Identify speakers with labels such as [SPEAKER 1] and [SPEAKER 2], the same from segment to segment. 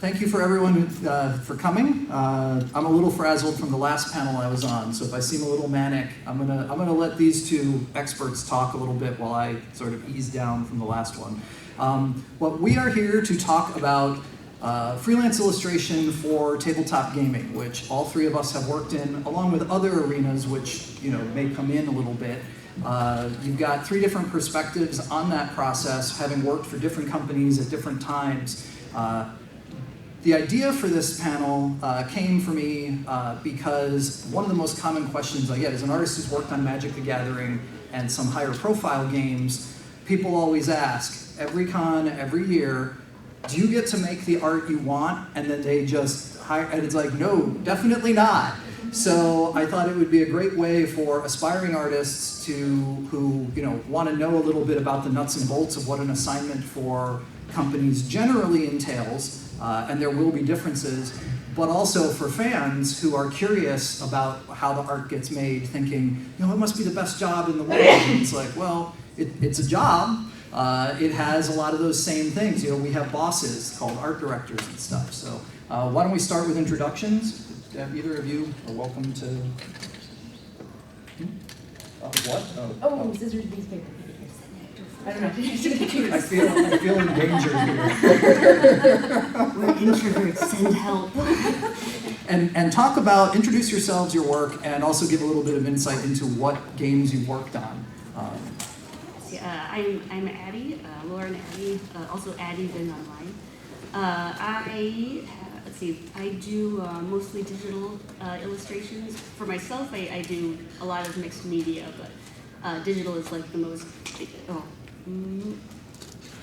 [SPEAKER 1] Thank you for everyone for coming. I'm a little frazzled from the last panel I was on, so if I seem a little manic, I'm gonna let these two experts talk a little bit while I sort of ease down from the last one. Well, we are here to talk about freelance illustration for tabletop gaming, which all three of us have worked in, along with other arenas which may come in a little bit. You've got three different perspectives on that process, having worked for different companies at different times. The idea for this panel came for me because one of the most common questions I get as an artist who's worked on Magic the Gathering and some higher profile games, people always ask, every con, every year, do you get to make the art you want? And then they just hire, and it's like, no, definitely not. So I thought it would be a great way for aspiring artists who want to know a little bit about the nuts and bolts of what an assignment for companies generally entails, and there will be differences, but also for fans who are curious about how the art gets made, thinking, it must be the best job in the world. And it's like, well, it's a job. It has a lot of those same things. We have bosses called art directors and stuff. So why don't we start with introductions? Either of you are welcome to. What?
[SPEAKER 2] Oh, scissors, piece of paper. I don't know.
[SPEAKER 1] I feel in danger here.
[SPEAKER 2] We're introverts, send help.
[SPEAKER 1] And introduce yourselves, your work, and also give a little bit of insight into what games you've worked on.
[SPEAKER 2] I'm Addy, Lauren Addy, also Addy then online. I do mostly digital illustrations. For myself, I do a lot of mixed media, but digital is like the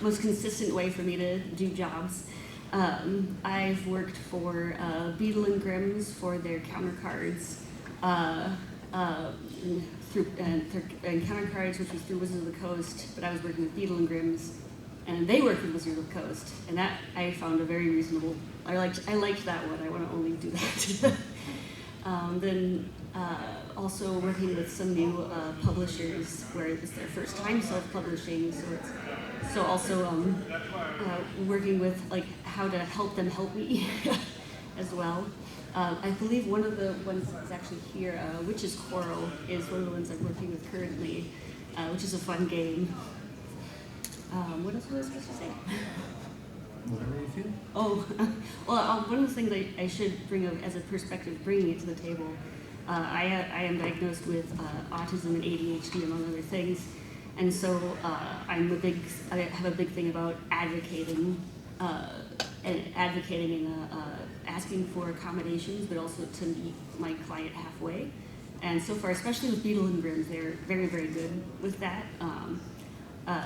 [SPEAKER 2] most consistent way for me to do jobs. I've worked for Beadle and Grimm's for their counter cards, and counter cards, which was through Wizards of the Coast, but I was working with Beadle and Grimm's, and they worked with Wizards of the Coast, and that I found a very reasonable. I liked that one. I want to only do that. Then also working with some new publishers where it's their first time self-publishing, so also working with like how to help them help me as well. I believe one of the ones that's actually here, Witch's Quarrel, is one of the ones I'm working with currently, which is a fun game. What else was I supposed to say?
[SPEAKER 1] Whatever you feel.
[SPEAKER 2] Oh, well, one of the things I should bring up as a perspective, bringing it to the table, I am diagnosed with autism and ADHD, among other things, and so I have a big thing about advocating and asking for accommodations, but also to meet my client halfway. And so far, especially with Beadle and Grimm's, they're very, very good with that.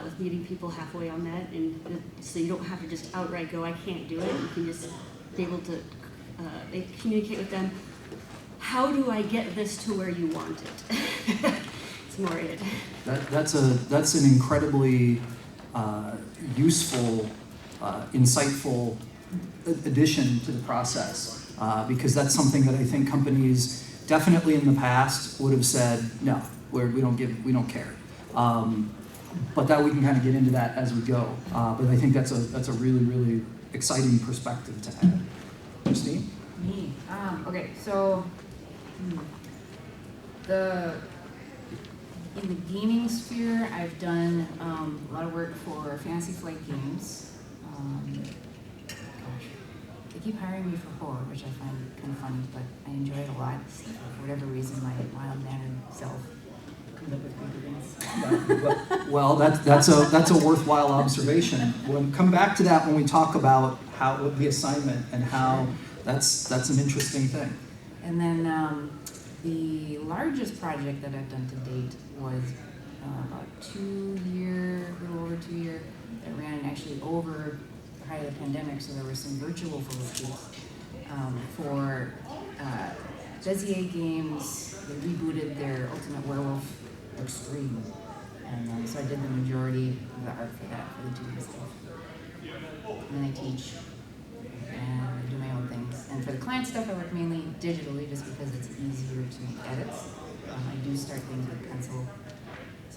[SPEAKER 2] With meeting people halfway on that, and so you don't have to just outright go, I can't do it. You can just be able to communicate with them. How do I get this to where you want it? It's more it.
[SPEAKER 1] That's an incredibly useful, insightful addition to the process, because that's something that I think companies definitely in the past would have said, no, we don't care. But that we can kind of get into that as we go. But I think that's a really, really exciting perspective to add. Christine?
[SPEAKER 3] Me. Okay, so in the gaming sphere, I've done a lot of work for Fantasy Flight Games. They keep hiring me for horror, which I find kind of funny, but I enjoy it a lot. For whatever reason, my mild-mannered self comes up with weird things.
[SPEAKER 1] Well, that's a worthwhile observation. We'll come back to that when we talk about the assignment and how that's an interesting thing.
[SPEAKER 3] And then the largest project that I've done to date was about a little over 2 year, that ran actually over the height of the pandemic, so there were some virtual Wizkids for Bezier Games. They rebooted their Ultimate Werewolf Extreme, and so I did the majority of the art for that, for the 2D stuff. And then I teach, and I do my own things. And for the client stuff, I work mainly digitally, just because it's easier to make edits. I do start things with pencil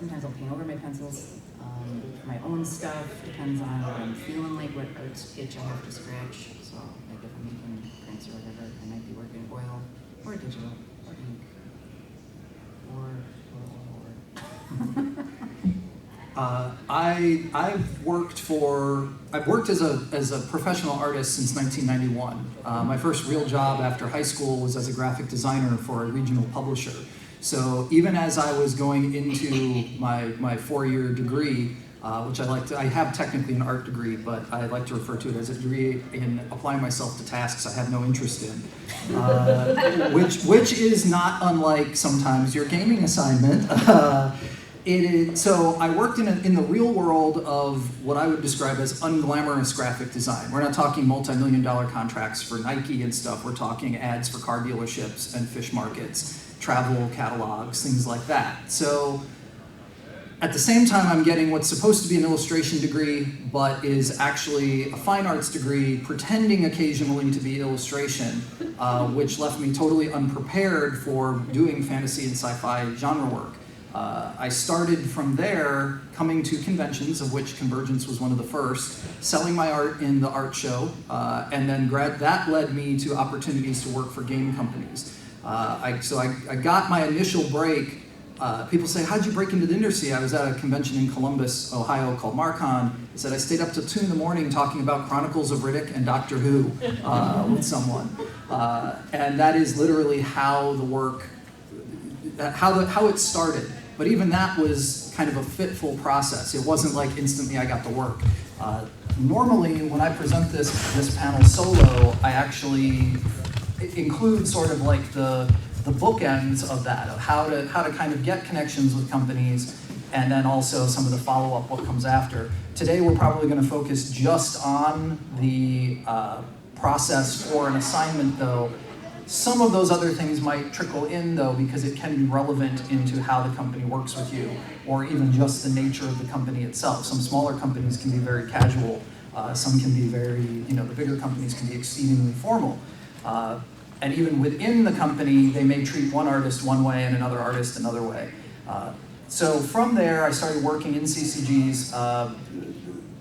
[SPEAKER 3] sometimes I'll paint over my pencils. For my own stuff, depends on what I'm feeling like, what art sketch I have to scratch. So like if I'm making prints or whatever, I might be working oil or digital or ink
[SPEAKER 1] I've worked as a professional artist since 1991. My first real job after high school was as a graphic designer for a regional publisher. So even as I was going into my 4-year degree, which I have technically an art degree, but I like to refer to it as a degree in applying myself to tasks I have no interest in, which is not unlike sometimes your gaming assignment. So I worked in the real world of what I would describe as unglamorous graphic design. We're not talking multi-million-dollar contracts for Nike and stuff. We're talking ads for car dealerships and fish markets, travel catalogs, things like that. So at the same time, I'm getting what's supposed to be an illustration degree, but is actually a fine arts degree, pretending occasionally to be illustration, which left me totally unprepared for doing fantasy and sci-fi genre work. I started from there, coming to conventions, of which CONvergence was one of the first, selling my art in the art show, and then that led me to opportunities to work for game companies. So I got my initial break. People say, how'd you break into the industry? I was at a convention in Columbus, Ohio called Marcon. I said I stayed up till 2 in the morning talking about Chronicles of Riddick and Doctor Who with someone. And that is literally how the work, how it started. But even that was kind of a fitful process. It wasn't like instantly I got the work. Normally, when I present this panel solo, I actually include sort of like the bookends of that, of how to kind of get connections with companies, and then also some of the follow-up, what comes after. Today, we're probably going to focus just on the process for an assignment, though. Some of those other things might trickle in, though, because it can be relevant into how the company works with you, or even just the nature of the company itself. Some smaller companies can be very casual. Some can be very, the bigger companies can be exceedingly formal. And even within the company, they may treat one artist one way and another artist another way. So from there, I started working in CCGs,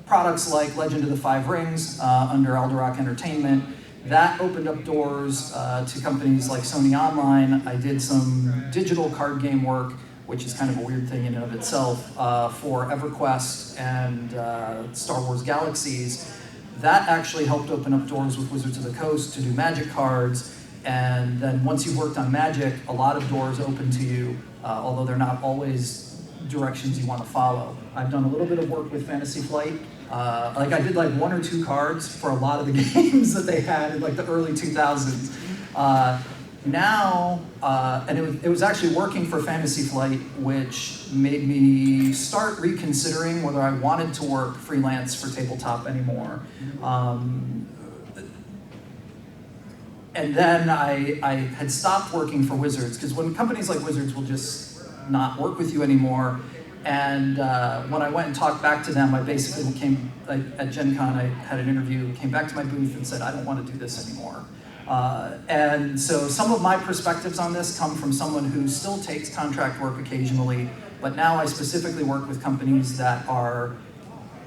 [SPEAKER 1] products like Legend of the Five Rings under Eldorock Entertainment. That opened up doors to companies like Sony Online. I did some digital card game work, which is kind of a weird thing in and of itself, for EverQuest and Star Wars Galaxies. That actually helped open up doors with Wizards of the Coast to do Magic cards. And then once you've worked on Magic, a lot of doors open to you, although they're not always directions you want to follow. I've done a little bit of work with Fantasy Flight. I did like 1 or 2 cards for a lot of the games that they had in like the early 2000s. And it was actually working for Fantasy Flight, which made me start reconsidering whether I wanted to work freelance for tabletop anymore. And then I had stopped working for Wizards, because when companies like Wizards will just not work with you anymore, and when I went and talked back to them, I basically came, at Gen Con, I had an interview, came back to my booth and said, I don't want to do this anymore. And so some of my perspectives on this come from someone who still takes contract work occasionally, but now I specifically work with companies that are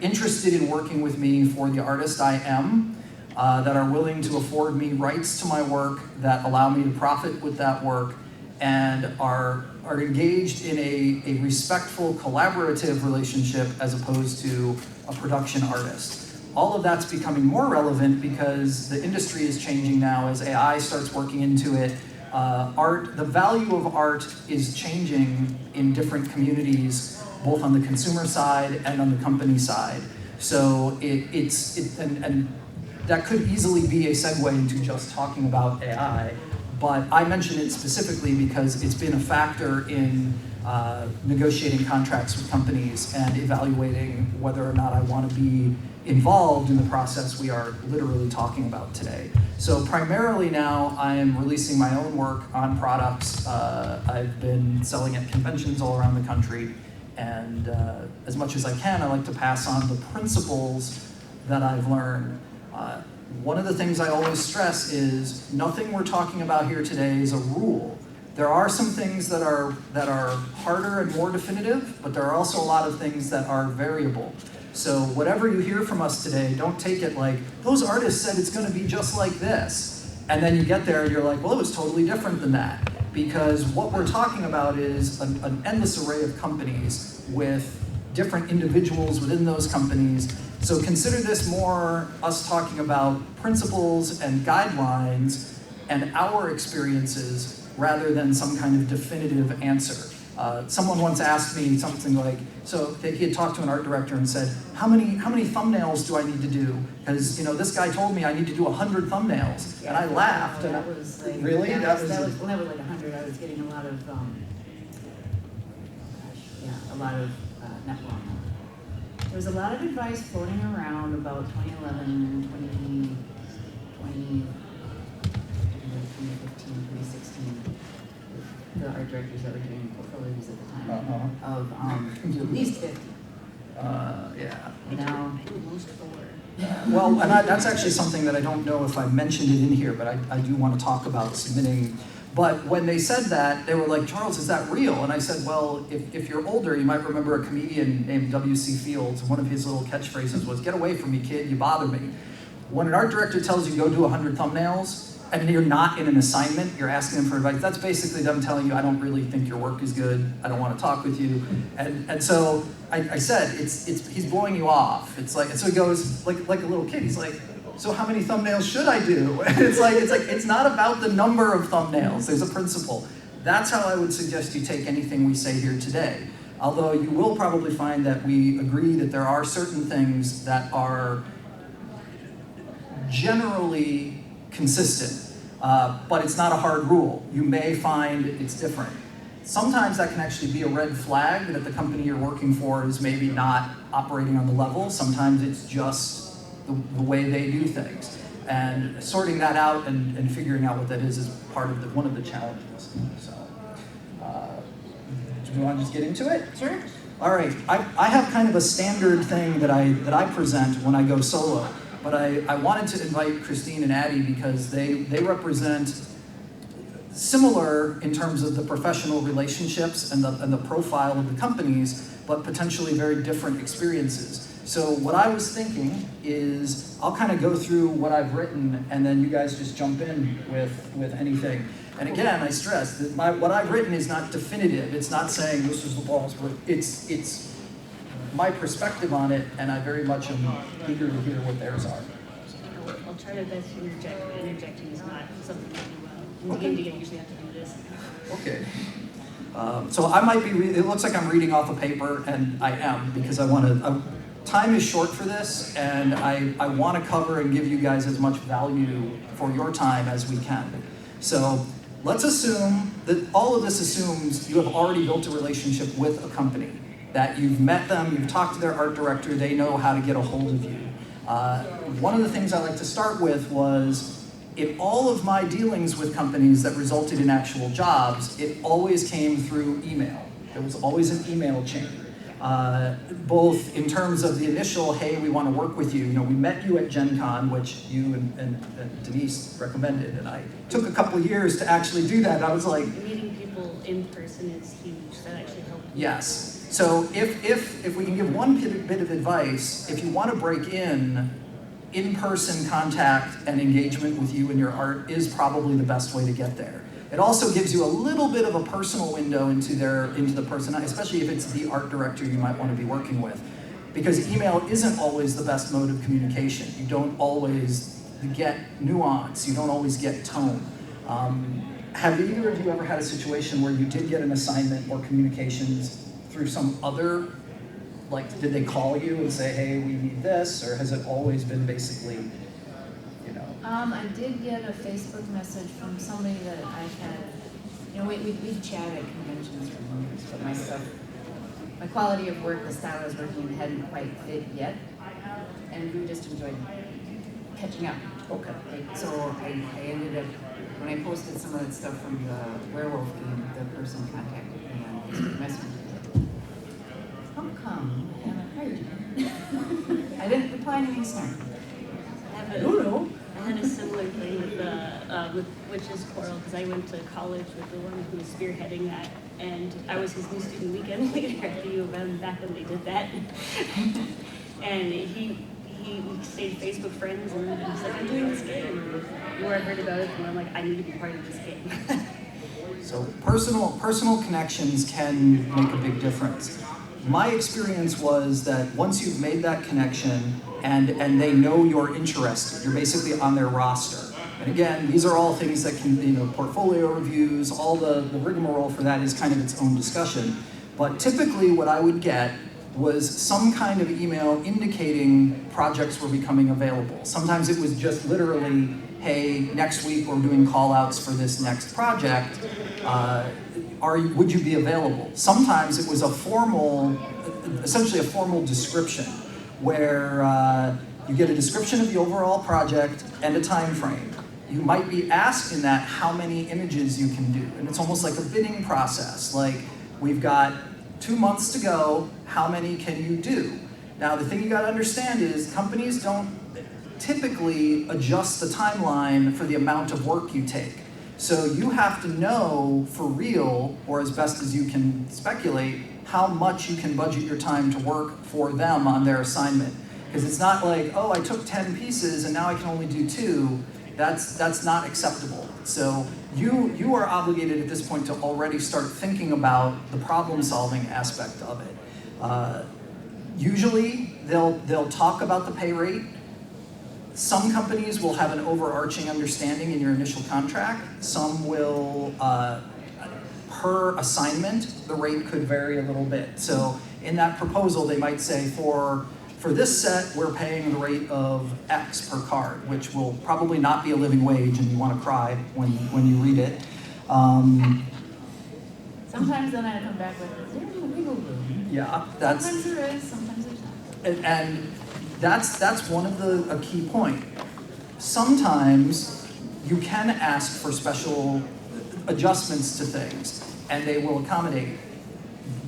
[SPEAKER 1] interested in working with me for the artist I am, that are willing to afford me rights to my work, that allow me to profit with that work, and are engaged in a respectful, collaborative relationship as opposed to a production artist. All of that's becoming more relevant because the industry is changing now as AI starts working into it. The value of art is changing in different communities, both on the consumer side and on the company side. So and that could easily be a segue into just talking about AI. But I mention it specifically because it's been a factor in negotiating contracts with companies and evaluating whether or not I want to be involved in the process we are literally talking about today. So primarily now I am releasing my own work on products. I've been selling at conventions all around the country, and as much as I can, I like to pass on the principles that I've learned. One of the things I always stress is nothing we're talking about here today is a rule. There are some things that are harder and more definitive, but there are also a lot of things that are variable. So whatever you hear from us today, don't take it like, those artists said it's going to be just like this. And then you get there and you're like, well, it was totally different than that. Because what we're talking about is an endless array of companies with different individuals within those companies. So consider this more us talking about principles and guidelines and our experiences rather than some kind of definitive answer. Someone once asked me something like, so he had talked to an art director and said, how many thumbnails do I need to do? Because this guy told me I need to do 100 thumbnails, and I laughed.
[SPEAKER 3] Well, that was like,
[SPEAKER 1] really?
[SPEAKER 3] That was like 100. I was getting a lot of, not long. There was a lot of advice floating around about 2011, 2015, 2016. The art directors that were doing portfolios at the time of do at least 50.
[SPEAKER 1] Yeah.
[SPEAKER 3] Now,
[SPEAKER 2] Most of the work.
[SPEAKER 1] Well, and that's actually something that I don't know if I mentioned it in here, but I do want to talk about submitting. But when they said that, they were like, Charles, is that real? And I said, well, if you're older, you might remember a comedian named W.C. Fields. One of his little catchphrases was, get away from me, kid, you bother me. When an art director tells you go do 100 thumbnails, and you're not in an assignment, you're asking them for advice, that's basically them telling you, I don't really think your work is good, I don't want to talk with you. And so I said, he's blowing you off. It's like, and so he goes, like a little kid, he's like, so how many thumbnails should I do? And it's not about the number of thumbnails, there's a principle. That's how I would suggest you take anything we say here today. Although you will probably find that we agree that there are certain things that are generally consistent, but it's not a hard rule. You may find it's different. Sometimes that can actually be a red flag that the company you're working for is maybe not operating on the level. Sometimes it's just the way they do things. And sorting that out and figuring out what that is part of one of the challenges. So, do we want to just get into it?
[SPEAKER 3] sure.
[SPEAKER 1] All right, I have kind of a standard thing that I present when I go solo. But I wanted to invite Christine and Addy because they represent similar in terms of the professional relationships and the profile of the companies, but potentially very different experiences. So what I was thinking is I'll kind of go through what I've written and then you guys just jump in with anything. And again, I stress that what I've written is not definitive. It's not saying this is the laws, but it's my perspective on it, and I very much am eager to hear what theirs are.
[SPEAKER 2] I'll try my best to interject, but interjecting is not something that you in the indie, I usually have to do this.
[SPEAKER 1] Okay. So I might be, it looks like I'm reading off a paper, and I am, because I want to, time is short for this, and I want to cover and give you guys as much value for your time as we can. So let's assume that all of this assumes you have already built a relationship with a company, that you've met them, you've talked to their art director, they know how to get a hold of you. One of the things I like to start with was, in all of my dealings with companies that resulted in actual jobs, it always came through email. There was always an email chain. Both in terms of the initial, hey, we want to work with you. We met you at Gen Con, which you and Denise recommended, and I took a couple of years to actually do that. I was like,
[SPEAKER 2] Meeting people in person is huge. That actually helped.
[SPEAKER 1] yes. So if we can give one bit of advice, if you want to break in-person contact and engagement with you and your art is probably the best way to get there. It also gives you a little bit of a personal window into the person, especially if it's the art director you might want to be working with. Because email isn't always the best mode of communication. You don't always get nuance, you don't always get tone. Have either of you ever had a situation where you did get an assignment or communications through some other, like, did they call you and say, hey, we need this, or has it always been basically,
[SPEAKER 3] I did get a Facebook message from somebody that I had, we chat at conventions for years, but my quality of work, the style I was working in hadn't quite fit yet, and we just enjoyed catching up.
[SPEAKER 1] Okay.
[SPEAKER 3] So I ended up, when I posted some of that stuff from the werewolf game, the person contacted me on Facebook Messenger. How come I haven't heard you? I didn't reply anything smart.
[SPEAKER 2] I don't know. I had a similar thing with the which is Coral, because I went to college with the one who was spearheading that, and I was his new student weekend leader at the U of M back when they did that. And we stayed Facebook friends, and he's like, I'm doing this game. And the more I heard about it, the more I'm like, I need to be part of this game.
[SPEAKER 1] So personal connections can make a big difference. My experience was that once you've made that connection and they know you're interested, you're basically on their roster. And again, these are all things that can, portfolio reviews, all the rigmarole for that is kind of its own discussion. But typically what I would get was some kind of email indicating projects were becoming available. Sometimes it was just literally, hey, next week we're doing call outs for this next project. Would you be available? Sometimes it was essentially a formal description where you get a description of the overall project and a time frame. You might be asked in that how many images you can do. And it's almost like a bidding process. Like, we've got 2 months to go, how many can you do? Now, the thing you gotta understand is companies don't typically adjust the timeline for the amount of work you take. So you have to know for real, or as best as you can speculate, how much you can budget your time to work for them on their assignment. Because it's not like, oh, I took 10 pieces and now I can only do 2. That's not acceptable. So you are obligated at this point to already start thinking about the problem-solving aspect of it. Usually, they'll talk about the pay rate. Some companies will have an overarching understanding in your initial contract. Some will, per assignment, the rate could vary a little bit. So in that proposal, they might say, for this set, we're paying the rate of X per card, which will probably not be a living wage, and you want to cry when you read it.
[SPEAKER 3] Sometimes then I come back with, is there any wiggle room?
[SPEAKER 1] Yeah,
[SPEAKER 3] Sometimes there is, sometimes there's not.
[SPEAKER 1] and that's one of a key point. Sometimes you can ask for special adjustments to things, and they will accommodate.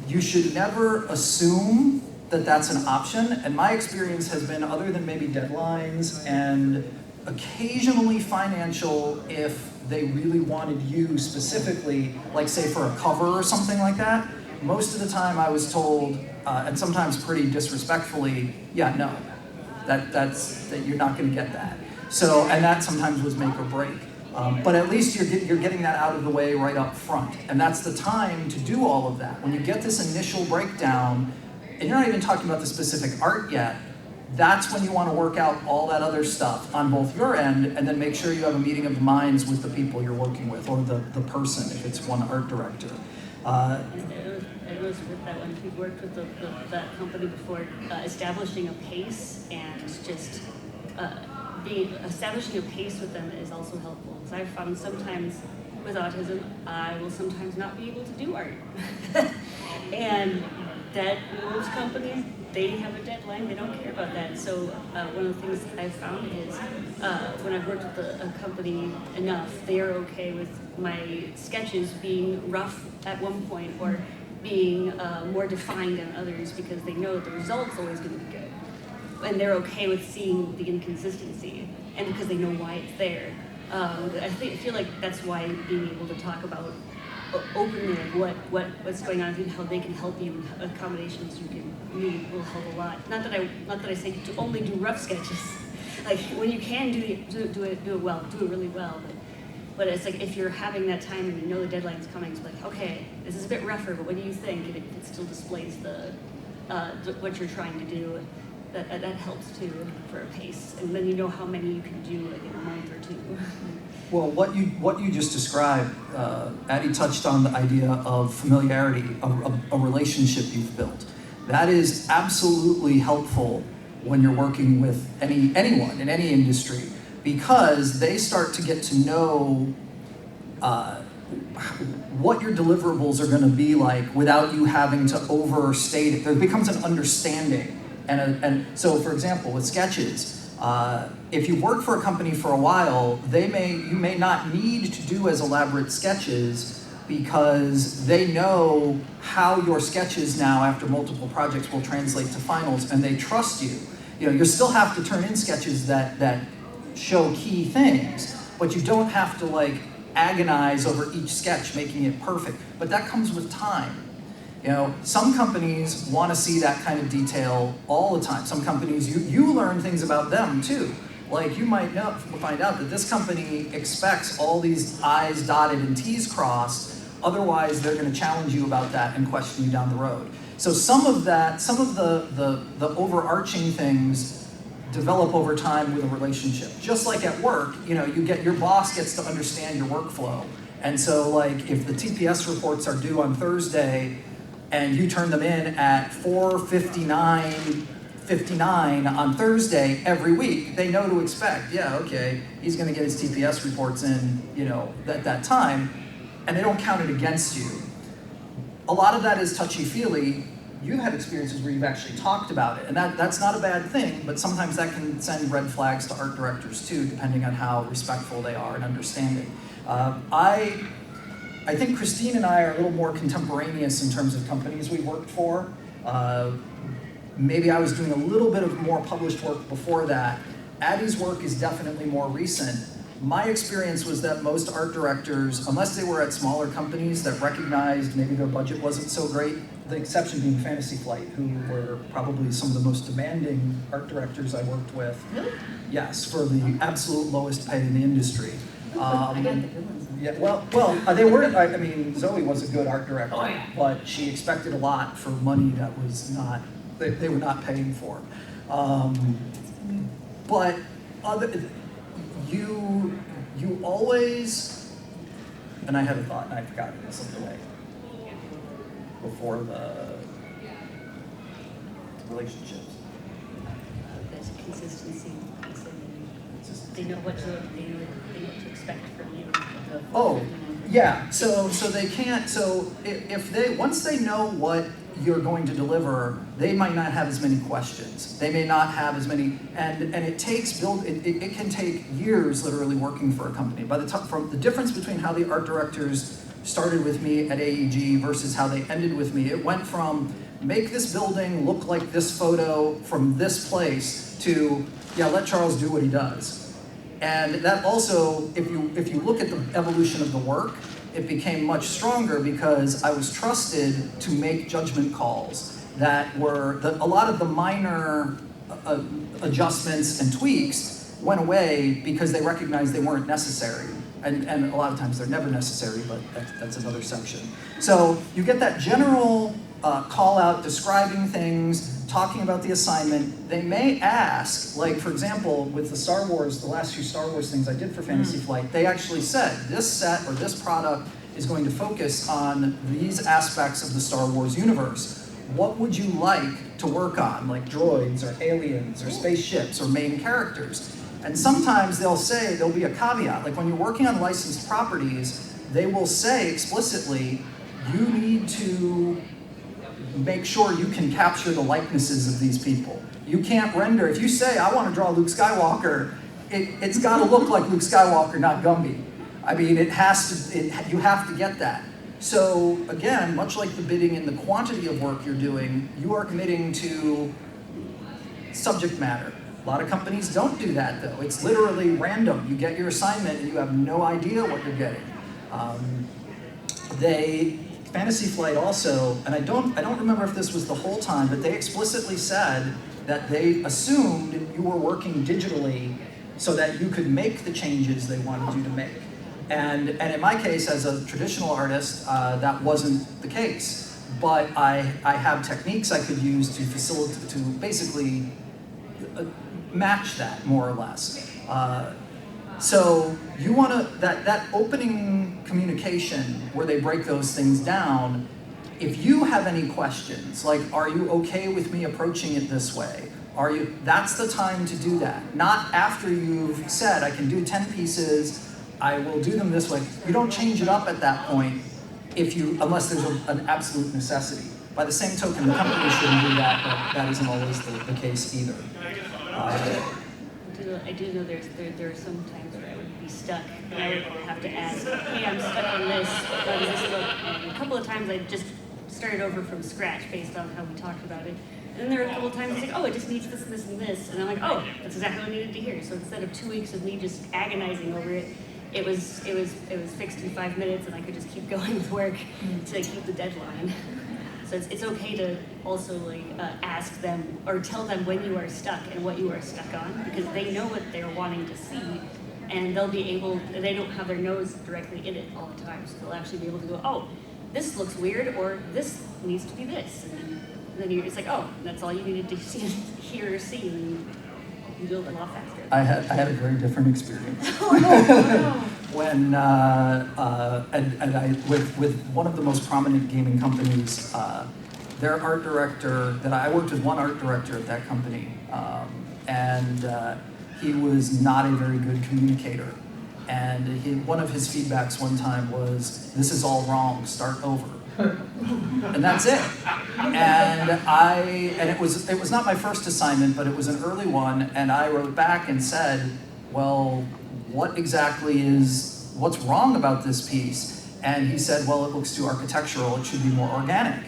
[SPEAKER 1] You should never assume that that's an option, and my experience has been, other than maybe deadlines and occasionally financial, if they really wanted you specifically, like say for a cover or something like that, most of the time I was told, and sometimes pretty disrespectfully, yeah, no, that you're not going to get that. So, and that sometimes was make or break. But at least you're getting that out of the way right up front, and that's the time to do all of that. When you get this initial breakdown, and you're not even talking about the specific art yet, that's when you want to work out all that other stuff on both your end, and then make sure you have a meeting of the minds with the people you're working with, or the person, if it's one art director.
[SPEAKER 2] It was with that when we worked with that company before, establishing a pace and just establishing a pace with them is also helpful. Because I've found sometimes with autism, I will sometimes not be able to do art. And that most companies, they have a deadline, they don't care about that. So one of the things I've found is when I've worked with a company enough, they are okay with my sketches being rough at one point or being more defined than others, because they know that the result's always going to be good. And they're okay with seeing the inconsistency, and because they know why it's there. I feel like that's why being able to talk about openly what's going on and how they can help you, accommodations you can need will help a lot. Not that I say to only do rough sketches. Like when you can do it well, do it really well. But it's like if you're having that time and you know the deadline's coming, it's like, okay, this is a bit rougher, but what do you think? And it still displays what you're trying to do. That helps too for a pace, and then you know how many you can do like in a month or 2.
[SPEAKER 1] Well, what you just described, Addy touched on the idea of familiarity, a relationship you've built. That is absolutely helpful when you're working with anyone in any industry, because they start to get to know what your deliverables are going to be like without you having to overstate it. There becomes an understanding. And so, for example, with sketches, if you work for a company for a while, you may not need to do as elaborate sketches, because they know how your sketches now, after multiple projects, will translate to finals, and they trust you. You still have to turn in sketches that show key things, but you don't have to like agonize over each sketch, making it perfect. But that comes with time. You know, some companies want to see that kind of detail all the time. Some companies, you learn things about them too. Like you might find out that this company expects all these I's dotted and T's crossed, otherwise they're going to challenge you about that and question you down the road. So some of the overarching things develop over time with a relationship. Just like at work, you know, your boss gets to understand your workflow. And so like if the TPS reports are due on Thursday and you turn them in at 4:59 on Thursday every week, they know to expect, yeah, okay, he's gonna get his TPS reports in, you know, at that time, and they don't count it against you. A lot of that is touchy-feely. You've had experiences where you've actually talked about it, and that's not a bad thing, but sometimes that can send red flags to art directors too, depending on how respectful they are and understanding. I think Christine and I are a little more contemporaneous in terms of companies we worked for. Maybe I was doing a little bit of more published work before that. Addy's work is definitely more recent. My experience was that most art directors, unless they were at smaller companies that recognized maybe their budget wasn't so great, the exception being Fantasy Flight, who were probably some of the most demanding art directors I worked with.
[SPEAKER 3] Really?
[SPEAKER 1] Yes, for the absolute lowest pay in the industry.
[SPEAKER 3] I got the good ones.
[SPEAKER 1] Yeah, well, they weren't. I mean, Zoe was a good art director,
[SPEAKER 3] Oh, yeah.
[SPEAKER 1] but she expected a lot for money that was not. They were not paying for. But you always. And I had a thought, and I forgot it. It slipped away. Before the relationships.
[SPEAKER 2] There's consistency. They know what to expect from you.
[SPEAKER 1] Oh, yeah. So they can't. So if they once they know what you're going to deliver, they might not have as many questions. They may not have as many, and it takes it can take years literally working for a company. By the time from the difference between how the art directors started with me at AEG versus how they ended with me, it went from make this building look like this photo from this place to yeah, let Charles do what he does. And that also, if you look at the evolution of the work, it became much stronger because I was trusted to make judgment calls that were, a lot of the minor adjustments and tweaks went away because they recognized they weren't necessary. And a lot of times they're never necessary, but that's another section. So you get that general call out describing things, talking about the assignment. They may ask, like for example, with the Star Wars, the last few Star Wars things I did for Fantasy Flight, they actually said this set or this product is going to focus on these aspects of the Star Wars universe. What would you like to work on, like droids or aliens or spaceships or main characters? And sometimes there'll be a caveat, like when you're working on licensed properties, they will say explicitly, you need to make sure you can capture the likenesses of these people. You can't render, if you say, I want to draw Luke Skywalker, it's got to look like Luke Skywalker, not Gumby. I mean, you have to get that. So again, much like the bidding and the quantity of work you're doing, you are committing to subject matter. A lot of companies don't do that though. It's literally random. You get your assignment and you have no idea what you're getting. Fantasy Flight also, and I don't remember if this was the whole time, but they explicitly said that they assumed you were working digitally so that you could make the changes they wanted you to make. And in my case, as a traditional artist, that wasn't the case. But I have techniques I could use to facilitate, to basically match that more or less. So you want to, that opening communication where they break those things down, if you have any questions, like, are you okay with me approaching it this way? That's the time to do that. Not after you've said, I can do 10 pieces, I will do them this way. You don't change it up at that point unless there's an absolute necessity. By the same token, the company shouldn't do that, but that isn't always the case either.
[SPEAKER 2] I do know there are some times where I would be stuck and I would have to ask, hey, I'm stuck on this, how does this look? And a couple of times I just started over from scratch based on how we talked about it. And then there were a couple of times it's like, oh, it just needs this and this and this. And I'm like, oh, that's exactly what I needed to hear. So instead of 2 weeks of me just agonizing over it, it was fixed in 5 minutes, and I could just keep going with work to keep the deadline. So it's okay to also ask them or tell them when you are stuck and what you are stuck on, because they know what they're wanting to see, and they'll be able. They don't have their nose directly in it all the time, so they'll actually be able to go, oh, this looks weird, or this needs to be this, and then it's like, oh, that's all you needed to see, hear or see, and you build a lot faster.
[SPEAKER 1] I had a very different experience. When and I with one of the most prominent gaming companies, their art director that I worked with one art director at that company, and he was not a very good communicator. And one of his feedbacks one time was, "This is all wrong. Start over." And that's it. And it was not my first assignment, but it was an early one, and I wrote back and said, well, what's wrong about this piece? And he said, well, it looks too architectural, it should be more organic.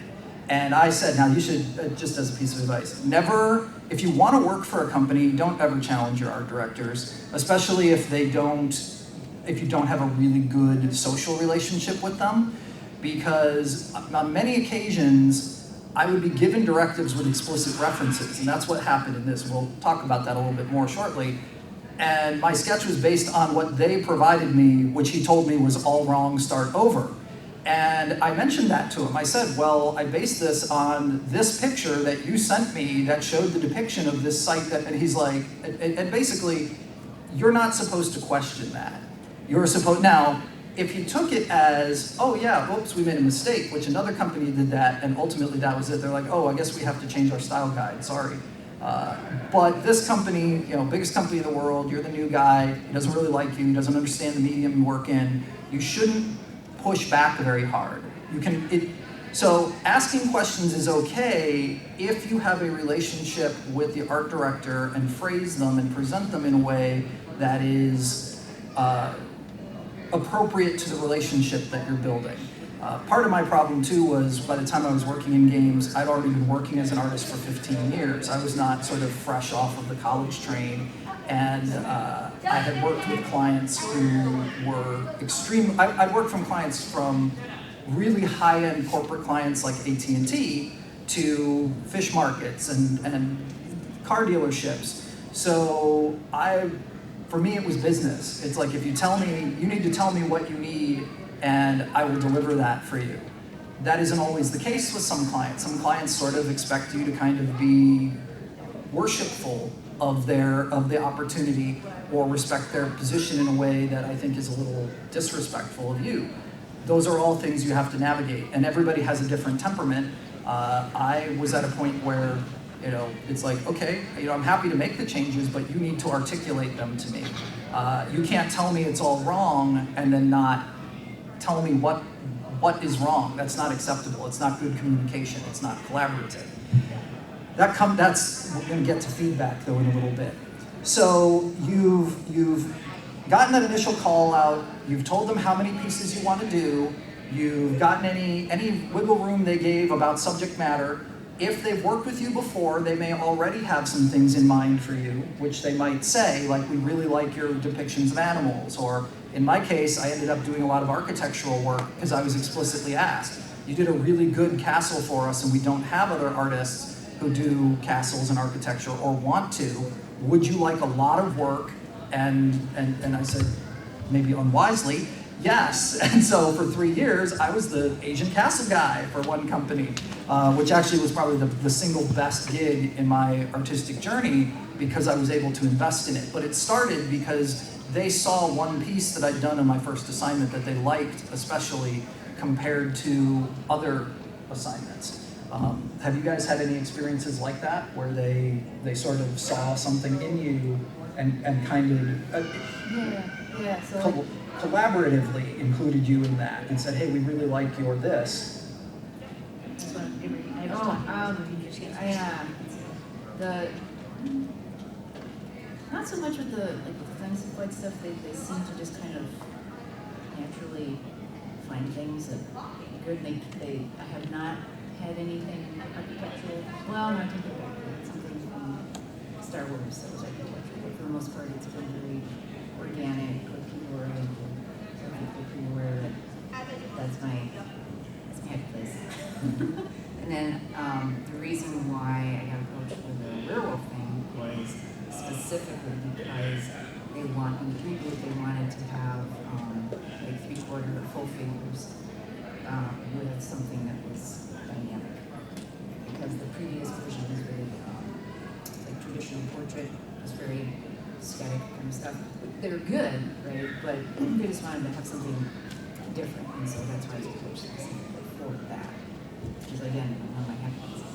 [SPEAKER 1] And I said, now you should, just as a piece of advice, never, if you want to work for a company, don't ever challenge your art directors, especially if you don't have a really good social relationship with them. Because on many occasions, I would be given directives with explicit references, and that's what happened in this. We'll talk about that a little bit more shortly. And my sketch was based on what they provided me, which he told me was all wrong, start over. And I mentioned that to him. I said, well, I based this on this picture that you sent me that showed the depiction of this site, and he's like, and basically, you're not supposed to question that. You're supposed, now, if you took it as, oh yeah, whoops, we made a mistake, which another company did that, and ultimately that was it. They're like, oh, I guess we have to change our style guide, sorry. But this company, biggest company in the world, you're the new guy, he doesn't really like you, he doesn't understand the medium you work in, you shouldn't push back very hard. So asking questions is okay if you have a relationship with the art director and phrase them and present them in a way that is appropriate to the relationship that you're building. Part of my problem too was by the time I was working in games, I'd already been working as an artist for 15 years. I was not sort of fresh off of the college train, and I had worked with clients who were extreme. I worked from clients from really high-end corporate clients like AT&T to fish markets and car dealerships. So for me, it was business. It's like, if you tell me, you need to tell me what you need, and I will deliver that for you. That isn't always the case with some clients. Some clients sort of expect you to kind of be worshipful of the opportunity, or respect their position in a way that I think is a little disrespectful of you. Those are all things you have to navigate, and everybody has a different temperament. I was at a point where, it's like, okay, I'm happy to make the changes, but you need to articulate them to me. You can't tell me it's all wrong and then not tell me what is wrong. That's not acceptable. It's not good communication. It's not collaborative. We're going to get to feedback though in a little bit. So you've gotten that initial call out. You've told them how many pieces you want to do. You've gotten any wiggle room they gave about subject matter. If they've worked with you before, they may already have some things in mind for you, which they might say, like, we really like your depictions of animals. Or in my case, I ended up doing a lot of architectural work because I was explicitly asked, you did a really good castle for us and we don't have other artists who do castles and architecture or want to. Would you like a lot of work? And I said, maybe unwisely, yes. And so for 3 years, I was the Asian castle guy for one company, which actually was probably the single best gig in my artistic journey because I was able to invest in it. But it started because they saw one piece that I'd done in my first assignment that they liked, especially compared to other assignments. Have you guys had any experiences like that, where they sort of saw something in you and kind of
[SPEAKER 3] So
[SPEAKER 1] collaboratively included you in that and said, hey, we really like your this?
[SPEAKER 2] That's what
[SPEAKER 3] not so much with the fantasy flight stuff. They seem to just kind of naturally find things that are good. I have not had anything architectural. Well, not taking it back, but something from Star Wars that was architectural. But for the most part, it's been very organic, with people oriented. So I think they're pretty aware that that's my happy place. And then the reason why I got approached for the werewolf thing was specifically because they want, in the reboot, they wanted to have like 3/4 or full figures with something that was dynamic. Because the previous version was very like traditional portrait, it was very static kind of stuff. They were good, right? But they just wanted to have something different, and so that's why I was approached specifically for that. Which is again one of my happy places.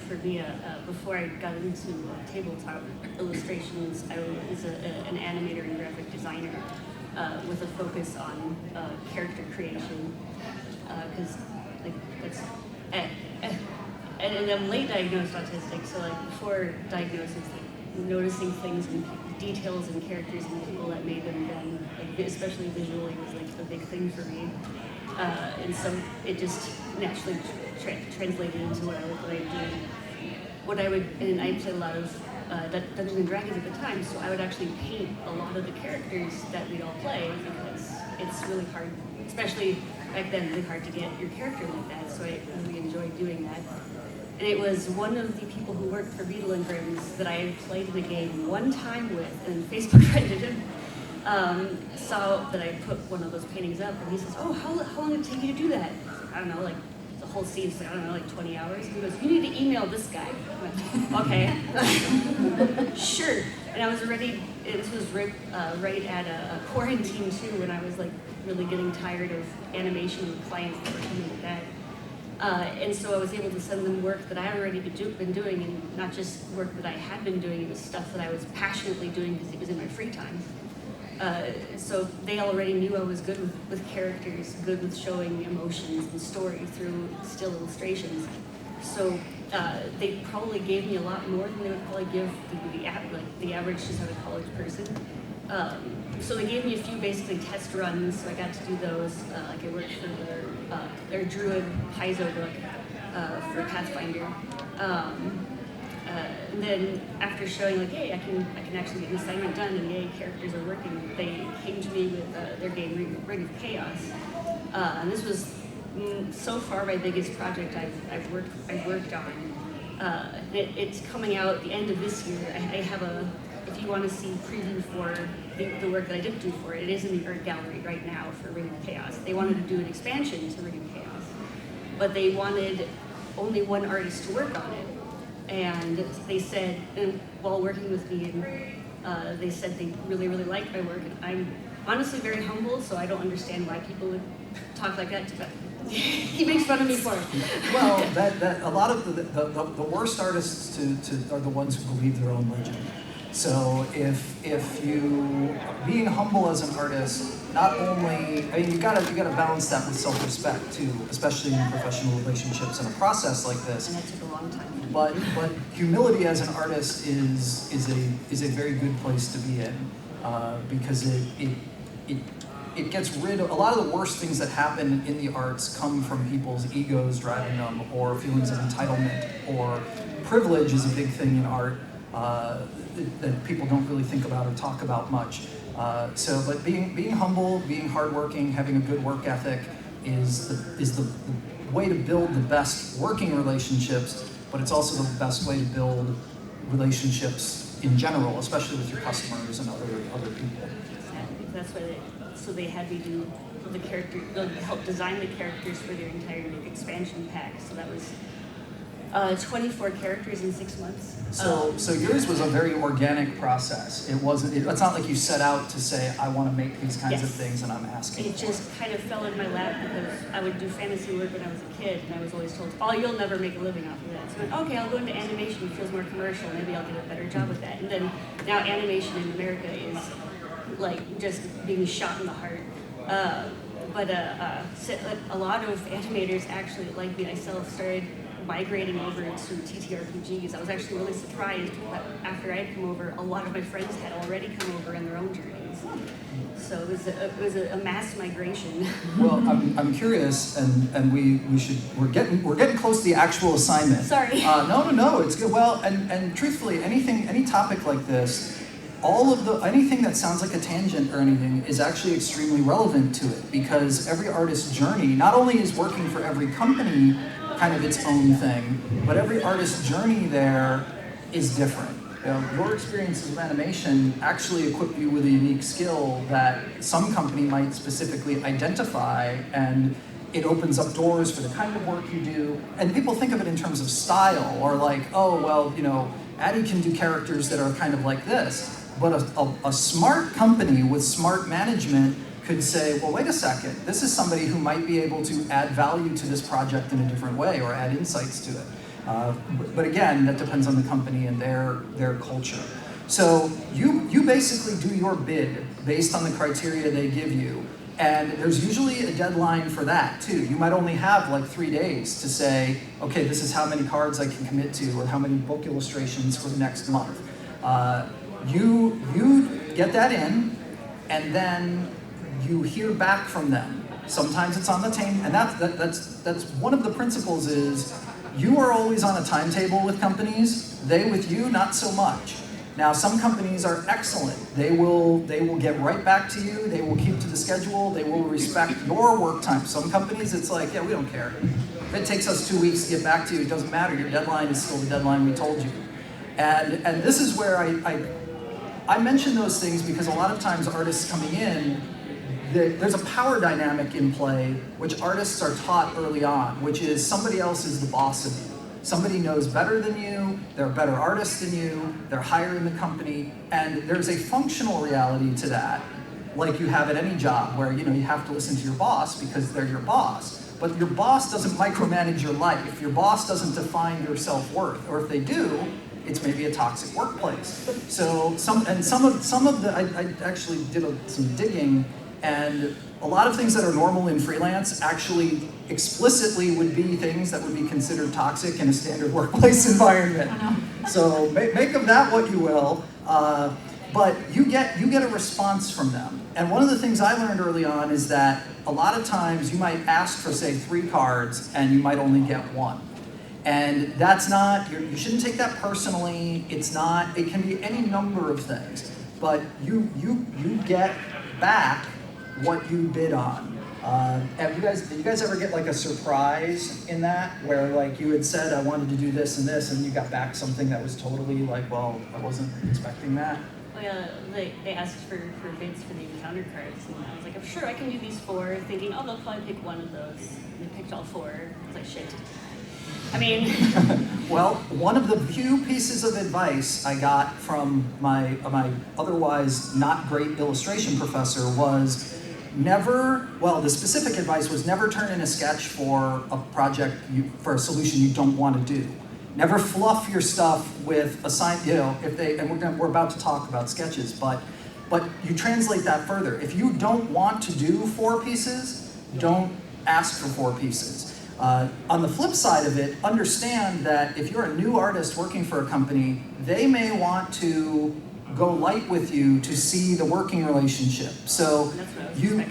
[SPEAKER 2] For me, before I got into tabletop illustrations, I was an animator and graphic designer with a focus on character creation, because like that's and I'm late diagnosed autistic, so like before diagnosis, like noticing things and details and characters and people that made them then, like especially visually, was like a big thing for me, and so it just naturally translated into what I would do. And I played a lot of Dungeons and Dragons at the time, so I would actually paint a lot of the characters that we'd all play, because it's really hard, especially back then, really hard to get your character like that, so I really enjoyed doing that. And it was one of the people who worked for Beetle and Grimm's that I had played in a game one time with, and Facebook friended him, saw that I put one of those paintings up, and he says, "Oh, how long did it take you to do that?" I don't know, like, the whole scene's, I don't know, like 20 hours. And he goes, "You need to email this guy." I went, "Okay." Sure. And I was ready, this was right at a quarantine too, when I was like really getting tired of animation with clients that were coming with that. And so I was able to send them work that I had already been doing, and not just work that I had been doing, it was stuff that I was passionately doing because it was in my free time. So they already knew I was good with characters, good with showing emotions and story through still illustrations. So they probably gave me a lot more than they would probably give the average just out of college person. So they gave me a few basically test runs, so I got to do those. Like I worked for their Druid Paizo book for Pathfinder. And then after showing like, hey, I can actually get an assignment done, and yay, characters are working, they came to me with their game Ring of Chaos. And this was so far my biggest project I've worked on. It's coming out at the end of this year. I have if you want to see preview for the work that I did do for it, it is in the art gallery right now for Ring of Chaos. They wanted to do an expansion to Ring of Chaos, but they wanted only one artist to work on it. And they said, and while working with me, and they said they really, really liked my work. And I'm honestly very humble, so I don't understand why people would talk like that. But he makes fun of me for it.
[SPEAKER 1] Well, that a lot of the worst artists are the ones who believe their own legend. So if you being humble as an artist, not only, I mean, you gotta balance that with self-respect too, especially in professional relationships in a process like this.
[SPEAKER 2] And that took a long time.
[SPEAKER 1] But humility as an artist is a very good place to be in, because it gets rid of a lot of the worst things that happen in the arts come from people's egos driving them, or feelings of entitlement, or privilege is a big thing in art that people don't really think about or talk about much. But being humble, being hardworking, having a good work ethic is the way to build the best working relationships. But it's also the best way to build relationships in general, especially with your customers and other people.
[SPEAKER 2] That's why they had me do the character, help design the characters for their entire expansion pack. So that was 24 characters in 6 months.
[SPEAKER 1] So yours was a very organic process. It wasn't. It's not like you set out to say, I want to make these kinds of things, and I'm asking.
[SPEAKER 2] It just kind of fell in my lap because I would do fantasy work when I was a kid, and I was always told, "Oh, you'll never make a living off of that." So I went, "Okay, I'll go into animation. It feels more commercial. Maybe I'll get a better job with that." And then now animation in America is like just being shot in the heart. But a lot of animators actually, like me myself, started migrating over to TTRPGs. I was actually really surprised that after I had come over, a lot of my friends had already come over in their own journeys. so it was a mass migration.
[SPEAKER 1] Well, I'm curious, and we're getting close to the actual assignment.
[SPEAKER 2] Sorry.
[SPEAKER 1] No, it's good. Well, and truthfully, any topic like this, anything that sounds like a tangent or anything is actually extremely relevant to it, because every artist's journey not only is working for every company kind of its own thing, but every artist's journey there is different. Your experiences with animation actually equip you with a unique skill that some company might specifically identify, and it opens up doors for the kind of work you do. And people think of it in terms of style, or like, oh, well, Addy can do characters that are kind of like this. But a smart company with smart management could say, well, wait a second, this is somebody who might be able to add value to this project in a different way, or add insights to it. But again, that depends on the company and their culture. So you basically do your bid based on the criteria they give you. And there's usually a deadline for that too. You might only have like 3 days to say, okay, this is how many cards I can commit to, or how many book illustrations for the next month. You get that in, and then you hear back from them. Sometimes it's on the team, and that's one of the principles is, you are always on a timetable with companies, they with you, not so much. Now, some companies are excellent. They will get right back to you, they will keep to the schedule, they will respect your work time. Some companies, it's like, yeah, we don't care. If it takes us 2 weeks to get back to you, it doesn't matter, your deadline is still the deadline we told you. And this is where I mention those things, because a lot of times artists coming in, there's a power dynamic in play, which artists are taught early on, which is somebody else is the boss of you. Somebody knows better than you, they're a better artist than you, they're higher in the company, and there's a functional reality to that, like you have at any job, where you have to listen to your boss because they're your boss. But your boss doesn't micromanage your life. Your boss doesn't define your self-worth, or if they do, it's maybe a toxic workplace. So I actually did some digging, and a lot of things that are normal in freelance actually explicitly would be things that would be considered toxic in a standard workplace environment. So make of that what you will, but you get a response from them. And one of the things I learned early on is that a lot of times you might ask for, say, 3 cards, and you might only get 1. And that's not, you shouldn't take that personally. It's not, it can be any number of things, but you get back what you bid on. Did you guys ever get like a surprise in that, where like you had said, I wanted to do this and this, and you got back something that was totally like, well, I wasn't expecting that?
[SPEAKER 2] Well, they asked for bids for the encounter cards, and I was like, I'm sure I can do these 4, thinking, oh, they'll probably pick one of those. And they picked all 4. I was like, shit. I mean...
[SPEAKER 1] Well, one of the few pieces of advice I got from my otherwise not great illustration professor was the specific advice was never turn in a sketch for a project, for a solution you don't want to do. Never fluff your stuff with we're about to talk about sketches, but you translate that further. If you don't want to do 4 pieces, don't ask for 4 pieces. On the flip side of it, understand that if you're a new artist working for a company, they may want to go light with you to see the working relationship. So you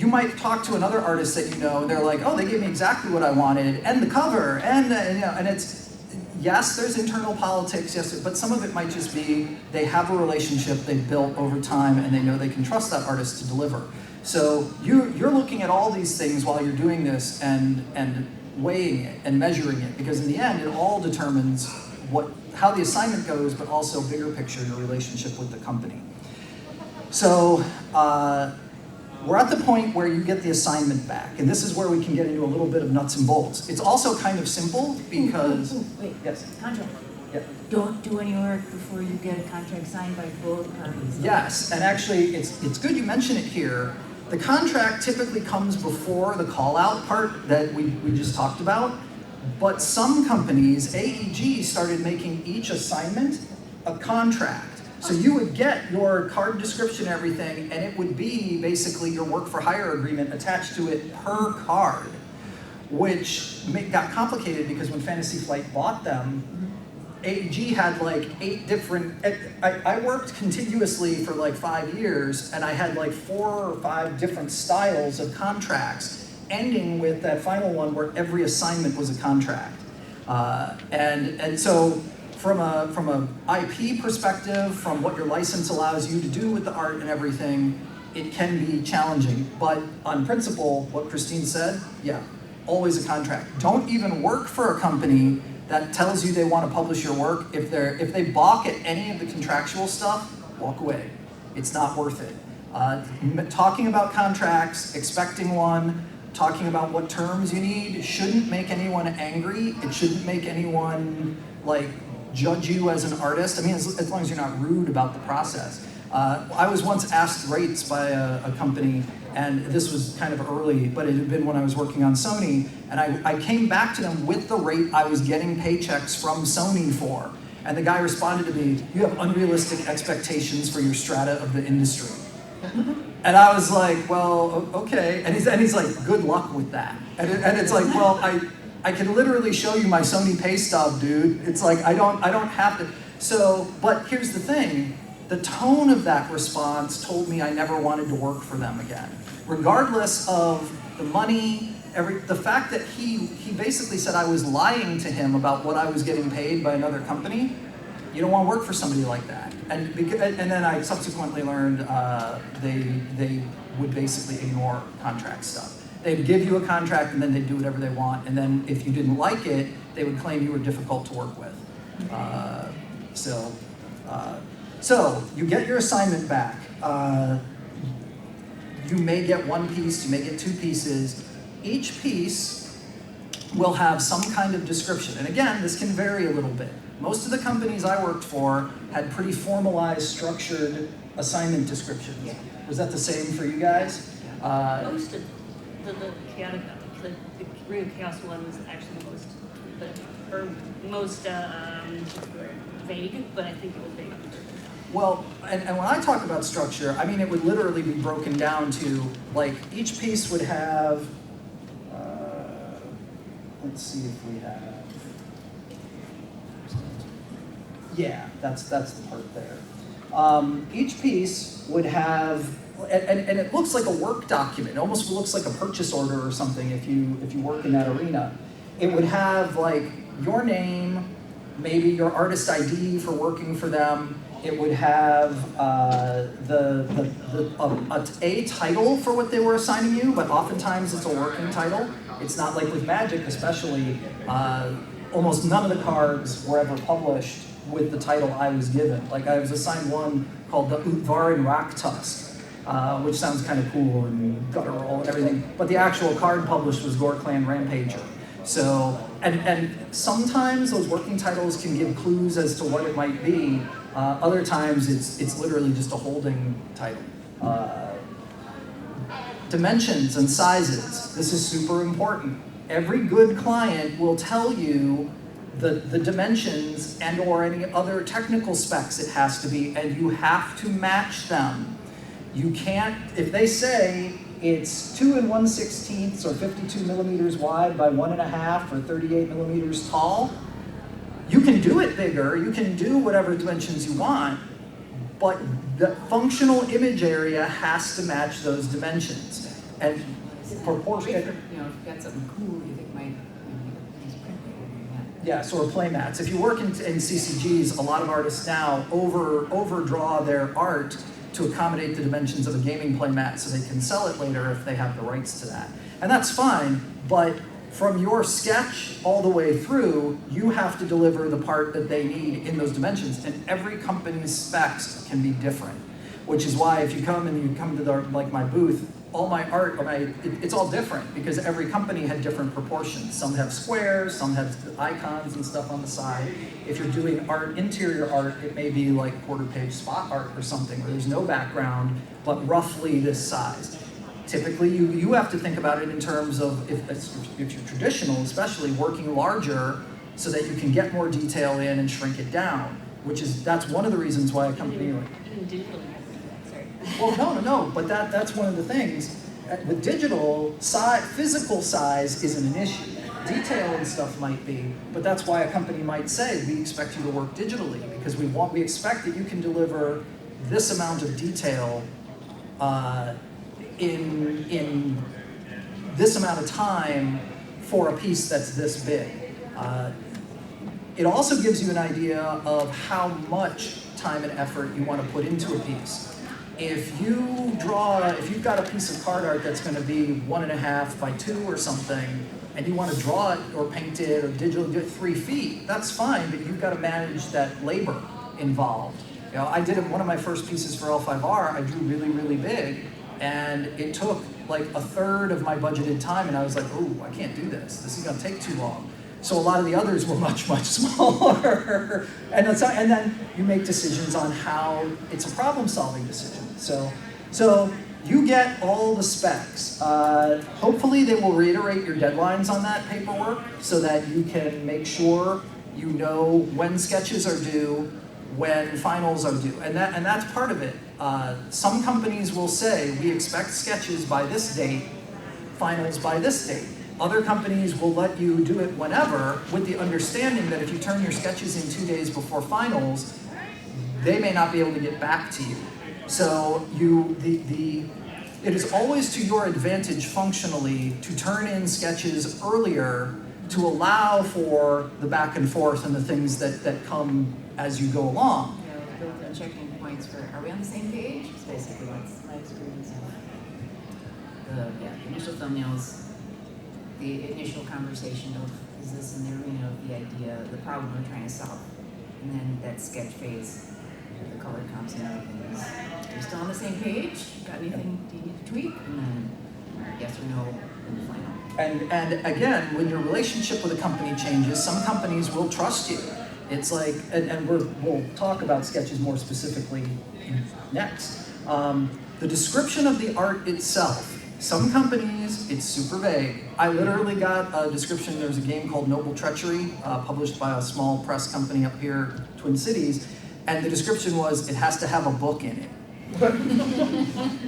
[SPEAKER 1] might talk to another artist that you know, and they're like, oh, they gave me exactly what I wanted, and the cover, and it's, yes, there's internal politics, yes, but some of it might just be they have a relationship they've built over time, and they know they can trust that artist to deliver. So you're looking at all these things while you're doing this, and weighing it and measuring it, because in the end, it all determines how the assignment goes, but also bigger picture, your relationship with the company. So we're at the point where you get the assignment back, and this is where we can get into a little bit of nuts and bolts. It's also kind of simple because...
[SPEAKER 4] Wait,
[SPEAKER 1] yes?
[SPEAKER 4] Contract.
[SPEAKER 1] Yeah.
[SPEAKER 4] Don't do any work before you get a contract signed by both parties.
[SPEAKER 1] Yes, and actually, it's good you mention it here. The contract typically comes before the call-out part that we just talked about, but some companies, AEG, started making each assignment a contract. So you would get your card description and everything, and it would be basically your work for hire agreement attached to it per card, which got complicated because when Fantasy Flight bought them, AEG had like 8 different, I worked continuously for like 5 years, and I had like 4 or 5 different styles of contracts, ending with that final one where every assignment was a contract. And so from a IP perspective, from what your license allows you to do with the art and everything, it can be challenging. But on principle, what Christine said, yeah, always a contract. Don't even work for a company that tells you they want to publish your work. If they balk at any of the contractual stuff, walk away. It's not worth it. Talking about contracts, expecting one, talking about what terms you need shouldn't make anyone angry. It shouldn't make anyone like judge you as an artist. I mean, as long as you're not rude about the process. I was once asked rates by a company, and this was kind of early, but it had been when I was working on Sony, and I came back to them with the rate I was getting paychecks from Sony for. And the guy responded to me, "You have unrealistic expectations for your strata of the industry." And I was like, well, okay. And he's like, good luck with that. And it's like, well, I can literally show you my Sony pay stub, dude. It's like, I don't have to. So, but here's the thing. The tone of that response told me I never wanted to work for them again. Regardless of the money, the fact that he basically said I was lying to him about what I was getting paid by another company. You don't want to work for somebody like that. And then I subsequently learned they would basically ignore contract stuff. They'd give you a contract and then they'd do whatever they want. And then if you didn't like it, they would claim you were difficult to work with. So you get your assignment back. You may get 1 piece, you may get 2 pieces. Each piece will have some kind of description. And again, this can vary a little bit. Most of the companies I worked for had pretty formalized, structured assignment descriptions. Yeah. Was that the same for you guys?
[SPEAKER 2] Most of the chaotic, the Ring of Chaos one was actually the most vague, but I think it was vague.
[SPEAKER 1] Well, and when I talk about structure, I mean it would literally be broken down to, like, each piece would have, let's see if we have, yeah, that's the part there. Each piece would have, and it looks like a work document. It almost looks like a purchase order or something if you work in that arena. It would have like your name, maybe your artist ID for working for them. It would have a title for what they were assigning you, but oftentimes it's a working title. It's not like with Magic, especially. Almost none of the cards were ever published with the title I was given. Like I was assigned one called the Utvarin Rock Tusk, which sounds kind of cool and guttural and everything, but the actual card published was Gore Clan Rampager. So, and sometimes those working titles can give clues as to what it might be. Other times it's literally just a holding title. Dimensions and sizes. This is super important. Every good client will tell you the dimensions and or any other technical specs it has to be, and you have to match them. You can't, if they say it's 2 1/16 or 52 millimeters wide by 1.5 or 38 millimeters tall, you can do it bigger, you can do whatever dimensions you want, but the functional image area has to match those dimensions. And proportion.
[SPEAKER 3] You know, if you've got something cool you think might, use print paper.
[SPEAKER 1] Yes, or playmats. If you work in CCGs, a lot of artists now overdraw their art to accommodate the dimensions of a gaming playmat so they can sell it later if they have the rights to that. And that's fine, but from your sketch all the way through, you have to deliver the part that they need in those dimensions, and every company's specs can be different, which is why if you come to my booth, all my art, it's all different because every company had different proportions. Some have squares, some have icons and stuff on the side. If you're doing art, interior art, it may be like quarter-page spot art or something where there's no background, but roughly this size. Typically, you have to think about it in terms of, if you're traditional, especially working larger so that you can get more detail in and shrink it down, that's one of the reasons why a company like... Well, no, but that's one of the things. With digital, physical size isn't an issue. detail and stuff might be, but that's why a company might say, we expect you to work digitally, because we expect that you can deliver this amount of detail in this amount of time for a piece that's this big. It also gives you an idea of how much time and effort you want to put into a piece. If you've got a piece of card art that's going to be 1.5 by 2 or something, and you want to draw it or paint it or digitally do it 3 feet, that's fine, but you've got to manage that labor involved. You know, I did one of my first pieces for L5R, I drew really, really big, and it took like 1/3 of my budgeted time, and I was like, oh, I can't do this. This is going to take too long. So a lot of the others were much, much smaller. And then you make decisions on how it's a problem-solving decision. So you get all the specs. Hopefully they will reiterate your deadlines on that paperwork so that you can make sure you know when sketches are due, when finals are due, and that's part of it. Some companies will say, we expect sketches by this date, finals by this date. Other companies will let you do it whenever, with the understanding that if you turn your sketches in 2 days before finals, they may not be able to get back to you. So it is always to your advantage functionally to turn in sketches earlier to allow for the back and forth and the things that come as you go along.
[SPEAKER 3] You know, built-in checking points for, are we on the same page? It's basically that's my experience. The initial thumbnails, the initial conversation of, is this in the arena of the idea, the problem we're trying to solve? And then that sketch phase, the color comes and everything is, are you still on the same page? Got anything, do you need to tweak? And then yes or no in the final.
[SPEAKER 1] And again, when your relationship with a company changes, some companies will trust you. It's like, and we'll talk about sketches more specifically next. The description of the art itself. Some companies, it's super vague. I literally got a description, there's a game called Noble Treachery, published by a small press company up here, Twin Cities, and the description was, it has to have a book in it.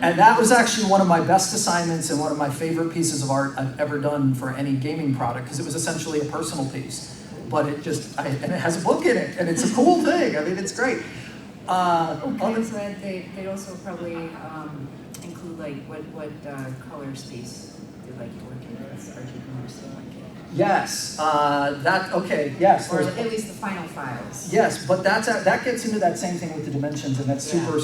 [SPEAKER 1] And that was actually one of my best assignments and one of my favorite pieces of art I've ever done for any gaming product, because it was essentially a personal piece. But it just, and it has a book in it, and it's a cool thing. I mean, it's great.
[SPEAKER 3] Okay, so they'd also probably include like what color space they'd like you working with, RGB or something like it.
[SPEAKER 1] Yes, yes.
[SPEAKER 3] Or at least the final files.
[SPEAKER 1] Yes, but that gets into that same thing with the dimensions, and that's super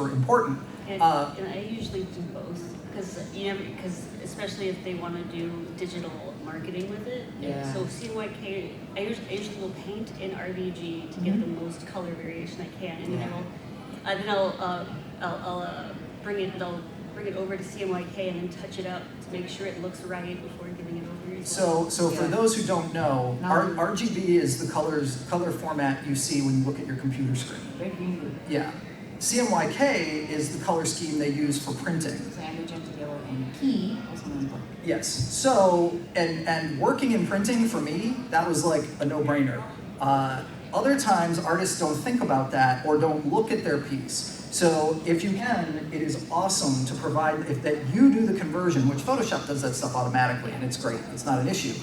[SPEAKER 1] important.
[SPEAKER 2] And I usually do both, because especially if they want to do digital marketing with it.
[SPEAKER 3] Yeah.
[SPEAKER 2] So CMYK, I usually will paint in RVG to get the most color variation I can, and then I'll bring it over to CMYK and then touch it up to make sure it looks right before giving it over.
[SPEAKER 1] So for those who don't know, RGB is the color format you see when you look at your computer screen.
[SPEAKER 3] Red, green, blue.
[SPEAKER 1] Yeah. CMYK is the color scheme they use for printing.
[SPEAKER 3] Cyan, magenta, yellow, and key, also known as black.
[SPEAKER 1] Yes. So, and working in printing for me, that was like a no-brainer. Other times, artists don't think about that or don't look at their piece. So if you can, it is awesome to provide, that you do the conversion, which Photoshop does that stuff automatically, and it's great. It's not an issue.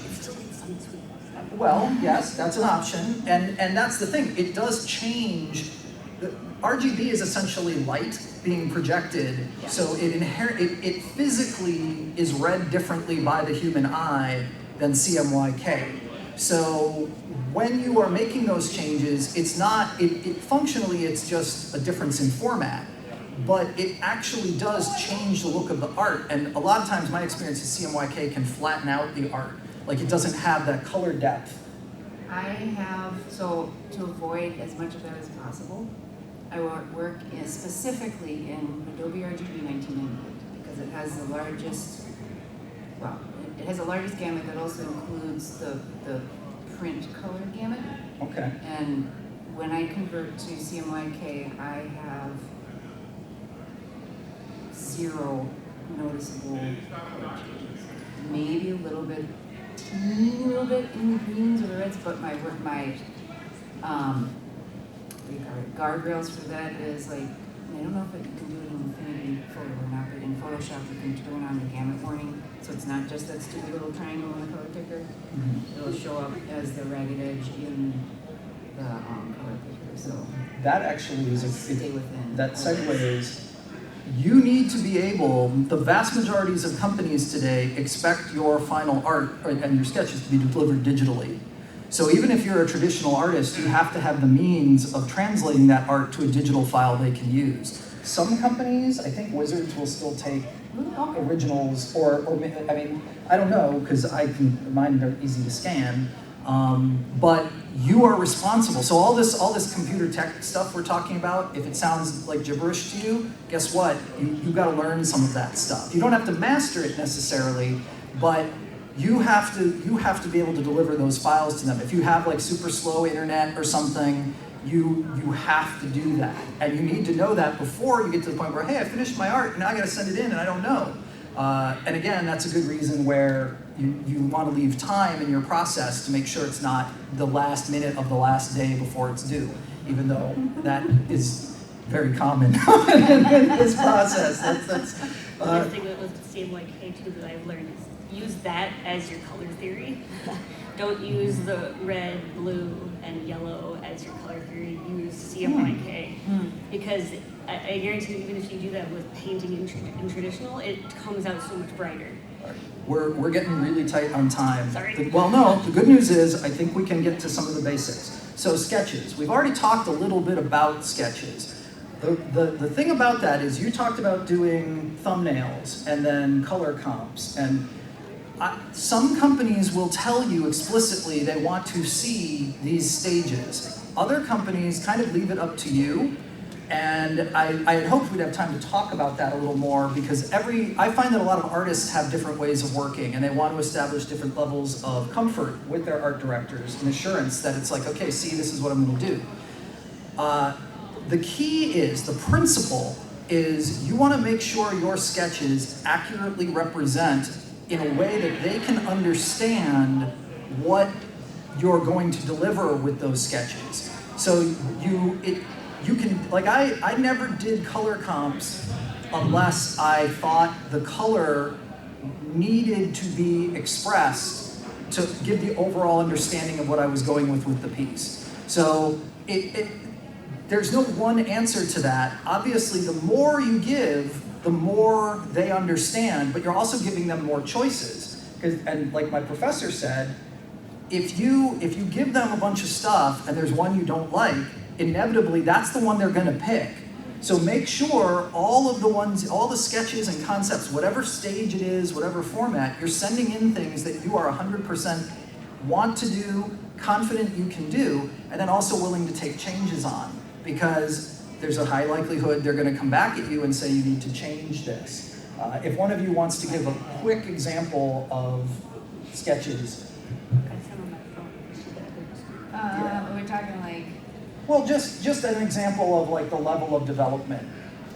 [SPEAKER 1] Well, yes, that's an option, and that's the thing. It does change. RGB is essentially light being projected, so it physically is read differently by the human eye than CMYK. So when you are making those changes, it's not, functionally it's just a difference in format, but it actually does change the look of the art, and a lot of times my experience is CMYK can flatten out the art. Like it doesn't have that color depth.
[SPEAKER 3] So to avoid as much of that as possible, I work specifically in Adobe RGB 1998 because it has the largest, it has the largest gamut that also includes the print color gamut.
[SPEAKER 1] Okay.
[SPEAKER 3] And when I convert to CMYK, I have 0 noticeable color changes. Maybe a little bit, teeny little bit in the greens or the reds, but my guardrails for that is like don't know if you can do it in Infinity Photo or not, but in Photoshop you can turn on the gamut warning, so it's not just that stupid little triangle in the color picker. It'll show up as the ragged edge in the color picker, so
[SPEAKER 1] That actually is
[SPEAKER 3] stay within.
[SPEAKER 1] that segues. You need to be able, the vast majorities of companies today expect your final art and your sketches to be delivered digitally. So even if you're a traditional artist, you have to have the means of translating that art to a digital file they can use. Some companies, I think Wizards will still take originals, or I mean, I don't know, because mine are easy to scan, but you are responsible. So all this computer tech stuff we're talking about, if it sounds like gibberish to you, guess what? You got to learn some of that stuff. You don't have to master it necessarily, but you have to be able to deliver those files to them. If you have like super slow internet or something, you have to do that. And you need to know that before you get to the point where, hey, I finished my art, now I got to send it in and I don't know. And again, that's a good reason where you want to leave time in your process to make sure it's not the last minute of the last day before it's due, even though that is very common in this process.
[SPEAKER 2] Another thing that was the same like too that I've learned is use that as your color theory. Don't use the red, blue, and yellow as your color theory. Use CMYK. Because I guarantee you, even if you do that with painting in traditional, it comes out so much brighter.
[SPEAKER 1] We're getting really tight on time.
[SPEAKER 2] Sorry.
[SPEAKER 1] Well, no, the good news is I think we can get to some of the basics. So sketches. We've already talked a little bit about sketches. The thing about that is you talked about doing thumbnails and then color comps. And some companies will tell you explicitly they want to see these stages. Other companies kind of leave it up to you. And I had hoped we'd have time to talk about that a little more because I find that a lot of artists have different ways of working and they want to establish different levels of comfort with their art directors and assurance that it's like, okay, see, this is what I'm going to do. The key is, the principle is you want to make sure your sketches accurately represent in a way that they can understand what you're going to deliver with those sketches. So you can, like I never did color comps unless I thought the color needed to be expressed to give the overall understanding of what I was going with the piece. So there's no one answer to that. Obviously, the more you give, the more they understand, but you're also giving them more choices. And like my professor said, if you give them a bunch of stuff and there's one you don't like, inevitably that's the one they're gonna pick. So make sure all the sketches and concepts, whatever stage it is, whatever format, you're sending in things that you are 100% want to do, confident you can do, and then also willing to take changes on. Because there's a high likelihood they're gonna come back at you and say you need to change this. If one of you wants to give a quick example of sketches.
[SPEAKER 4] We're talking like,
[SPEAKER 1] Well, just an example of like the level of development.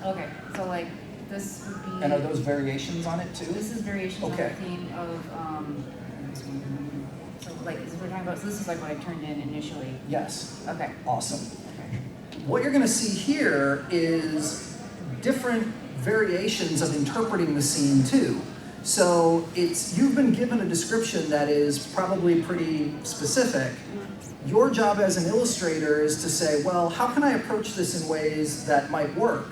[SPEAKER 4] okay, so like this would be.
[SPEAKER 1] And are those variations on it too?
[SPEAKER 4] This is variations
[SPEAKER 1] Okay.
[SPEAKER 4] on the theme of, so like, this is what we're talking about, so this is like what I turned in initially.
[SPEAKER 1] Yes.
[SPEAKER 4] Okay.
[SPEAKER 1] Awesome.
[SPEAKER 4] Okay.
[SPEAKER 1] What you're going to see here is different variations of interpreting the scene too. So you've been given a description that is probably pretty specific. Your job as an illustrator is to say, well, how can I approach this in ways that might work?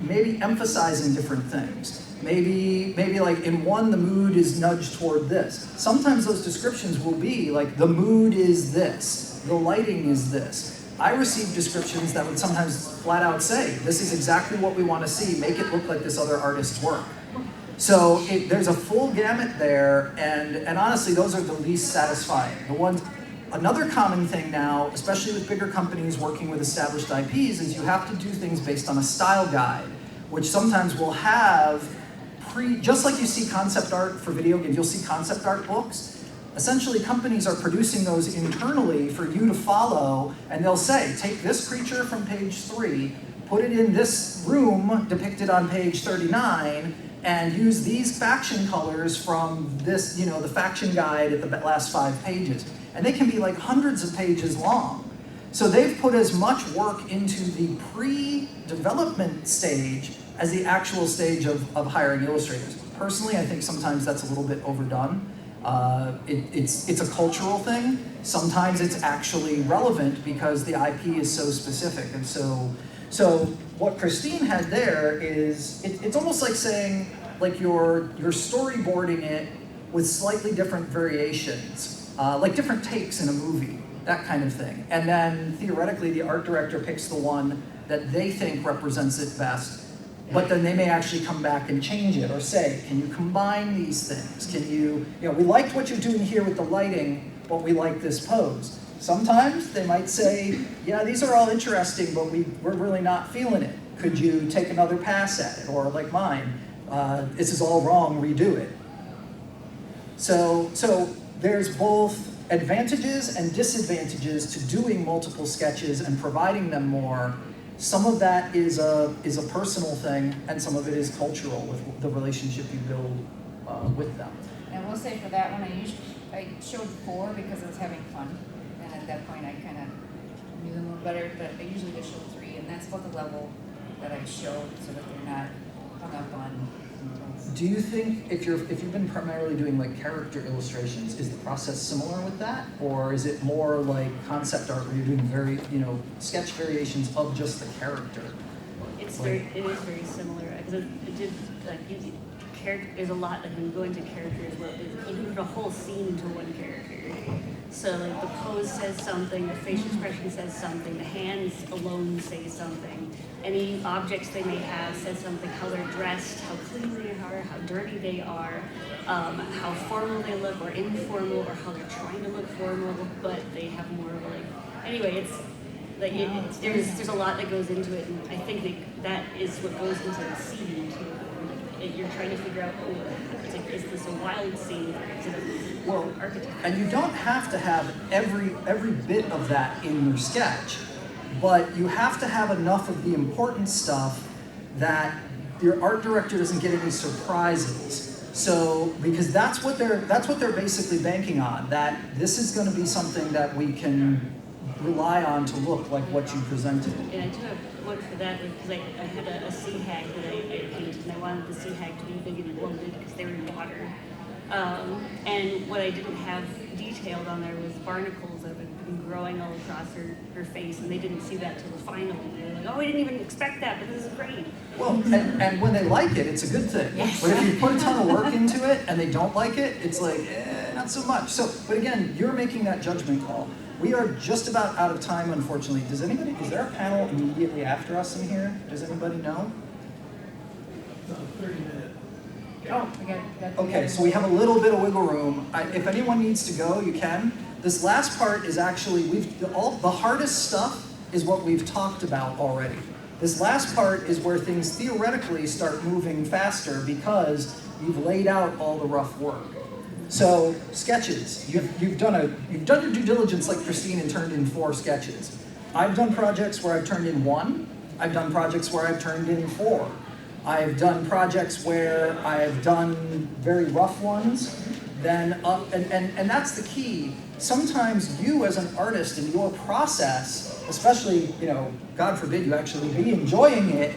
[SPEAKER 1] Maybe emphasizing different things. Maybe like in one, the mood is nudged toward this. Sometimes those descriptions will be like, the mood is this, the lighting is this. I received descriptions that would sometimes flat out say, this is exactly what we want to see, make it look like this other artist's work. So there's a full gamut there, and honestly, those are the least satisfying. Another common thing now, especially with bigger companies working with established IPs, is you have to do things based on a style guide, which sometimes will have just like you see concept art for video games, you'll see concept art books. Essentially, companies are producing those internally for you to follow, and they'll say, take this creature from page 3, put it in this room depicted on page 39, and use these faction colors from this, the faction guide at the last 5 pages. And they can be like hundreds of pages long. So they've put as much work into the pre-development stage as the actual stage of hiring illustrators. Personally, I think sometimes that's a little bit overdone. It's a cultural thing. Sometimes it's actually relevant because the IP is so specific. And so what Christine had there is, it's almost like saying, like you're storyboarding it with slightly different variations, like different takes in a movie, that kind of thing. And then theoretically, the art director picks the one that they think represents it best, but then they may actually come back and change it or say, can you combine these things? Can you know, we liked what you're doing here with the lighting, but we like this pose. Sometimes they might say, yeah, these are all interesting, but we're really not feeling it. Could you take another pass at it? Or like mine, this is all wrong, redo it. So there's both advantages and disadvantages to doing multiple sketches and providing them more. Some of that is a personal thing, and some of it is cultural with the relationship you build with them.
[SPEAKER 3] And I will say for that one, I showed 4 because I was having fun, and at that point I kind of knew them a little better. But I usually just show 3, and that's about the level that I showed, so that they're not hung up on details.
[SPEAKER 1] Do you think if you've been primarily doing like character illustrations, is the process similar with that, or is it more like concept art where you're doing very sketch variations of just the character?
[SPEAKER 2] It is very similar because it did like there's a lot that can go into characters. Well, you can put a whole scene into one character. So like the pose says something, the facial expression says something, the hands alone say something. Any objects they may have says something, how they're dressed, how clean they are, how dirty they are, how formal they look or informal, or how they're trying to look formal, but they have more of a like, anyway, it's like there's a lot that goes into it, and I think that is what goes into the scene too. Like, you're trying to figure out, is this a wild scene? Is it a architecture?
[SPEAKER 1] And you don't have to have every bit of that in your sketch, but you have to have enough of the important stuff that your art director doesn't get any surprises. So, because that's what they're basically banking on, that this is going to be something that we can rely on to look like what you presented.
[SPEAKER 2] And I do have one for that because I had a sea hag that I painted, and I wanted the sea hag to be big and bloated because they were in water. And what I didn't have detailed on there was barnacles that had been growing all across her face, and they didn't see that till the final. And they were like, oh, we didn't even expect that, but this is great.
[SPEAKER 1] Well, and when they like it, it's a good thing.
[SPEAKER 2] Yes.
[SPEAKER 1] But if you put a ton of work into it and they don't like it, it's like, not so much. So, but again, you're making that judgment call. We are just about out of time, unfortunately. Is there a panel immediately after us in here? Does anybody know?
[SPEAKER 5] 30 minutes.
[SPEAKER 3] Oh, we got
[SPEAKER 1] Okay, so we have a little bit of wiggle room. If anyone needs to go, you can. This last part is actually, the hardest stuff is what we've talked about already. This last part is where things theoretically start moving faster because you've laid out all the rough work. So sketches, you've done your due diligence like Christine and turned in 4 sketches. I've done projects where I've turned in 1. I've done projects where I've turned in 4. I've done projects where I've done very rough ones, then up, and that's the key. Sometimes you as an artist in your process, especially, God forbid you actually be enjoying it,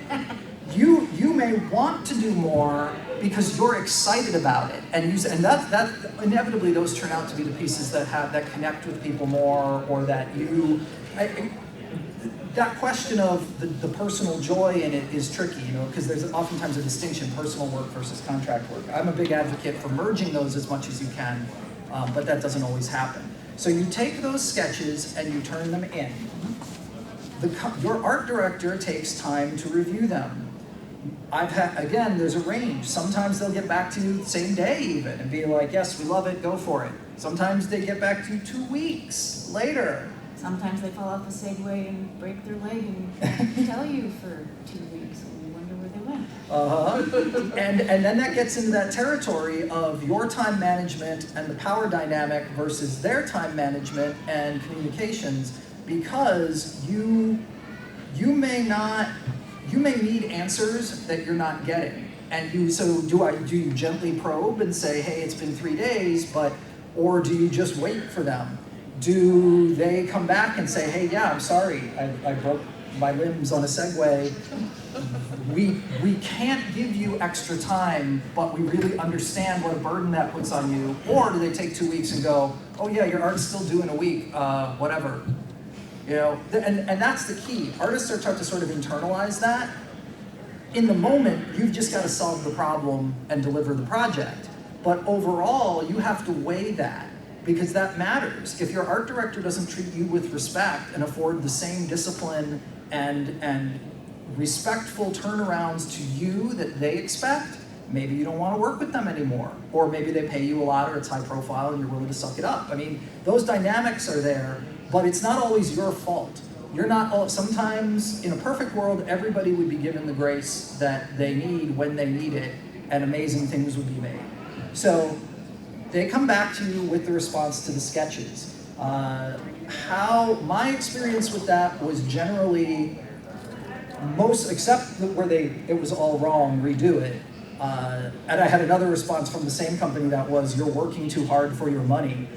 [SPEAKER 1] you may want to do more because you're excited about it, and that inevitably those turn out to be the pieces that connect with people more, or that that question of the personal joy in it is tricky, because there's oftentimes a distinction, personal work versus contract work. I'm a big advocate for merging those as much as you can, but that doesn't always happen. So you take those sketches and you turn them in. Your art director takes time to review them. Again, there's a range. Sometimes they'll get back to you the same day even and be like, yes, we love it, go for it. Sometimes they get back to you 2 weeks later.
[SPEAKER 4] Sometimes they fall off a Segway and break their leg and tell you for 2 weeks, and you wonder where they went.
[SPEAKER 1] And then that gets into that territory of your time management and the power dynamic versus their time management and communications, because you may need answers that you're not getting. And do you gently probe and say, hey, it's been 3 days, or do you just wait for them? Do they come back and say, hey, yeah, I'm sorry, I broke my limbs on a Segway. We can't give you extra time, but we really understand what a burden that puts on you. Or do they take 2 weeks and go, oh yeah, your art's still due in a week, whatever. You know, and that's the key. Artists are taught to sort of internalize that. In the moment, you've just got to solve the problem and deliver the project. But overall, you have to weigh that, because that matters. If your art director doesn't treat you with respect and afford the same discipline and respectful turnarounds to you that they expect, maybe you don't want to work with them anymore. Or maybe they pay you a lot, or it's high profile and you're willing to suck it up. I mean, those dynamics are there, but it's not always your fault. You're not, sometimes in a perfect world, everybody would be given the grace that they need when they need it, and amazing things would be made. So they come back to you with the response to the sketches. My experience with that was generally except where it was all wrong, redo it. And I had another response from the same company that was, you're working too hard for your money,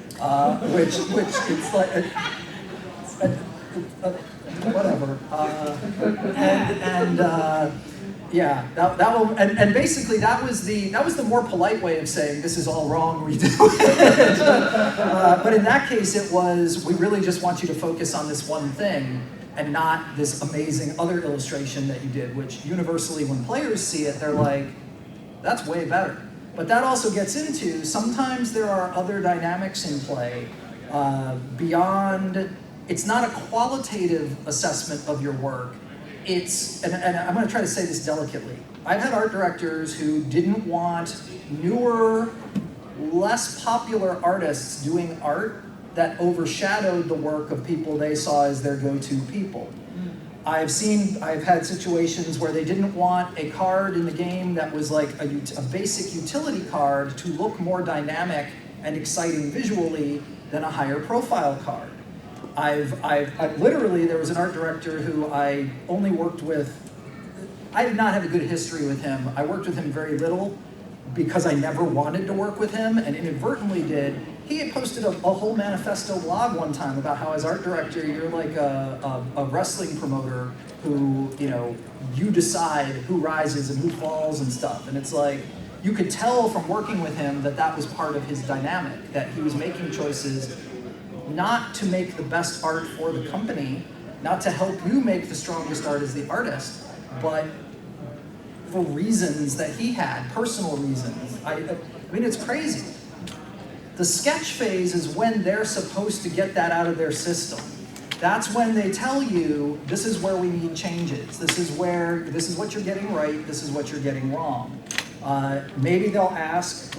[SPEAKER 1] which it's like, whatever. Yeah, that will, and basically that was the more polite way of saying this is all wrong, redo it. But in that case, it was, we really just want you to focus on this one thing and not this amazing other illustration that you did, which universally when players see it, they're like, that's way better. But that also gets into, sometimes there are other dynamics in play beyond, it's not a qualitative assessment of your work. It's, and I'm going to try to say this delicately. I've had art directors who didn't want newer, less popular artists doing art that overshadowed the work of people they saw as their go-to people. I've had situations where they didn't want a card in the game that was like a basic utility card to look more dynamic and exciting visually than a higher profile card. I've literally, there was an art director who I only worked with, I did not have a good history with him. I worked with him very little because I never wanted to work with him and inadvertently did. He had posted a whole manifesto blog one time about how as art director, you're like a wrestling promoter who, you decide who rises and who falls and stuff. And it's like, you could tell from working with him that that was part of his dynamic, that he was making choices not to make the best art for the company, not to help you make the strongest art as the artist, but for reasons that he had, personal reasons. I mean, it's crazy. The sketch phase is when they're supposed to get that out of their system. That's when they tell you, this is where we need changes. This is what you're getting right, this is what you're getting wrong. Maybe they'll ask,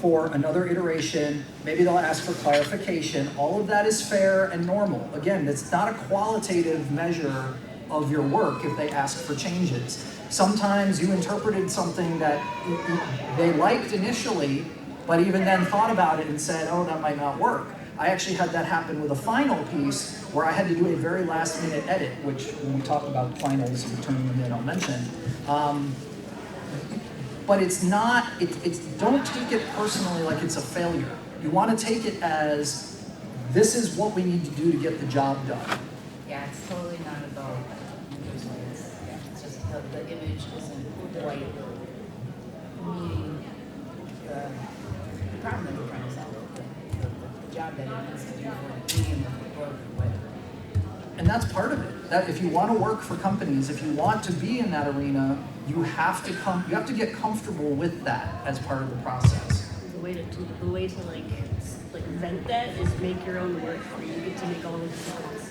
[SPEAKER 1] for another iteration. Maybe they'll ask for clarification. All of that is fair and normal. Again, it's not a qualitative measure of your work if they ask for changes. Sometimes you interpreted something that they liked initially, but even then thought about it and said, oh, that might not work. I actually had that happen with a final piece where I had to do a very last-minute edit, which when we talk about finals and turning them in, I'll mention. But it's not, don't take it personally like it's a failure. You want to take it as, this is what we need to do to get the job done.
[SPEAKER 3] Yeah, it's totally not about useless. It's just the image isn't quite meeting the problem that we're trying to solve, the job that it needs to do for the medium of the work or whatever.
[SPEAKER 1] And that's part of it. That if you want to work for companies, if you want to be in that arena, you have to get comfortable with that as part of the process.
[SPEAKER 2] The way to vent that is make your own work where you get to make all the decisions.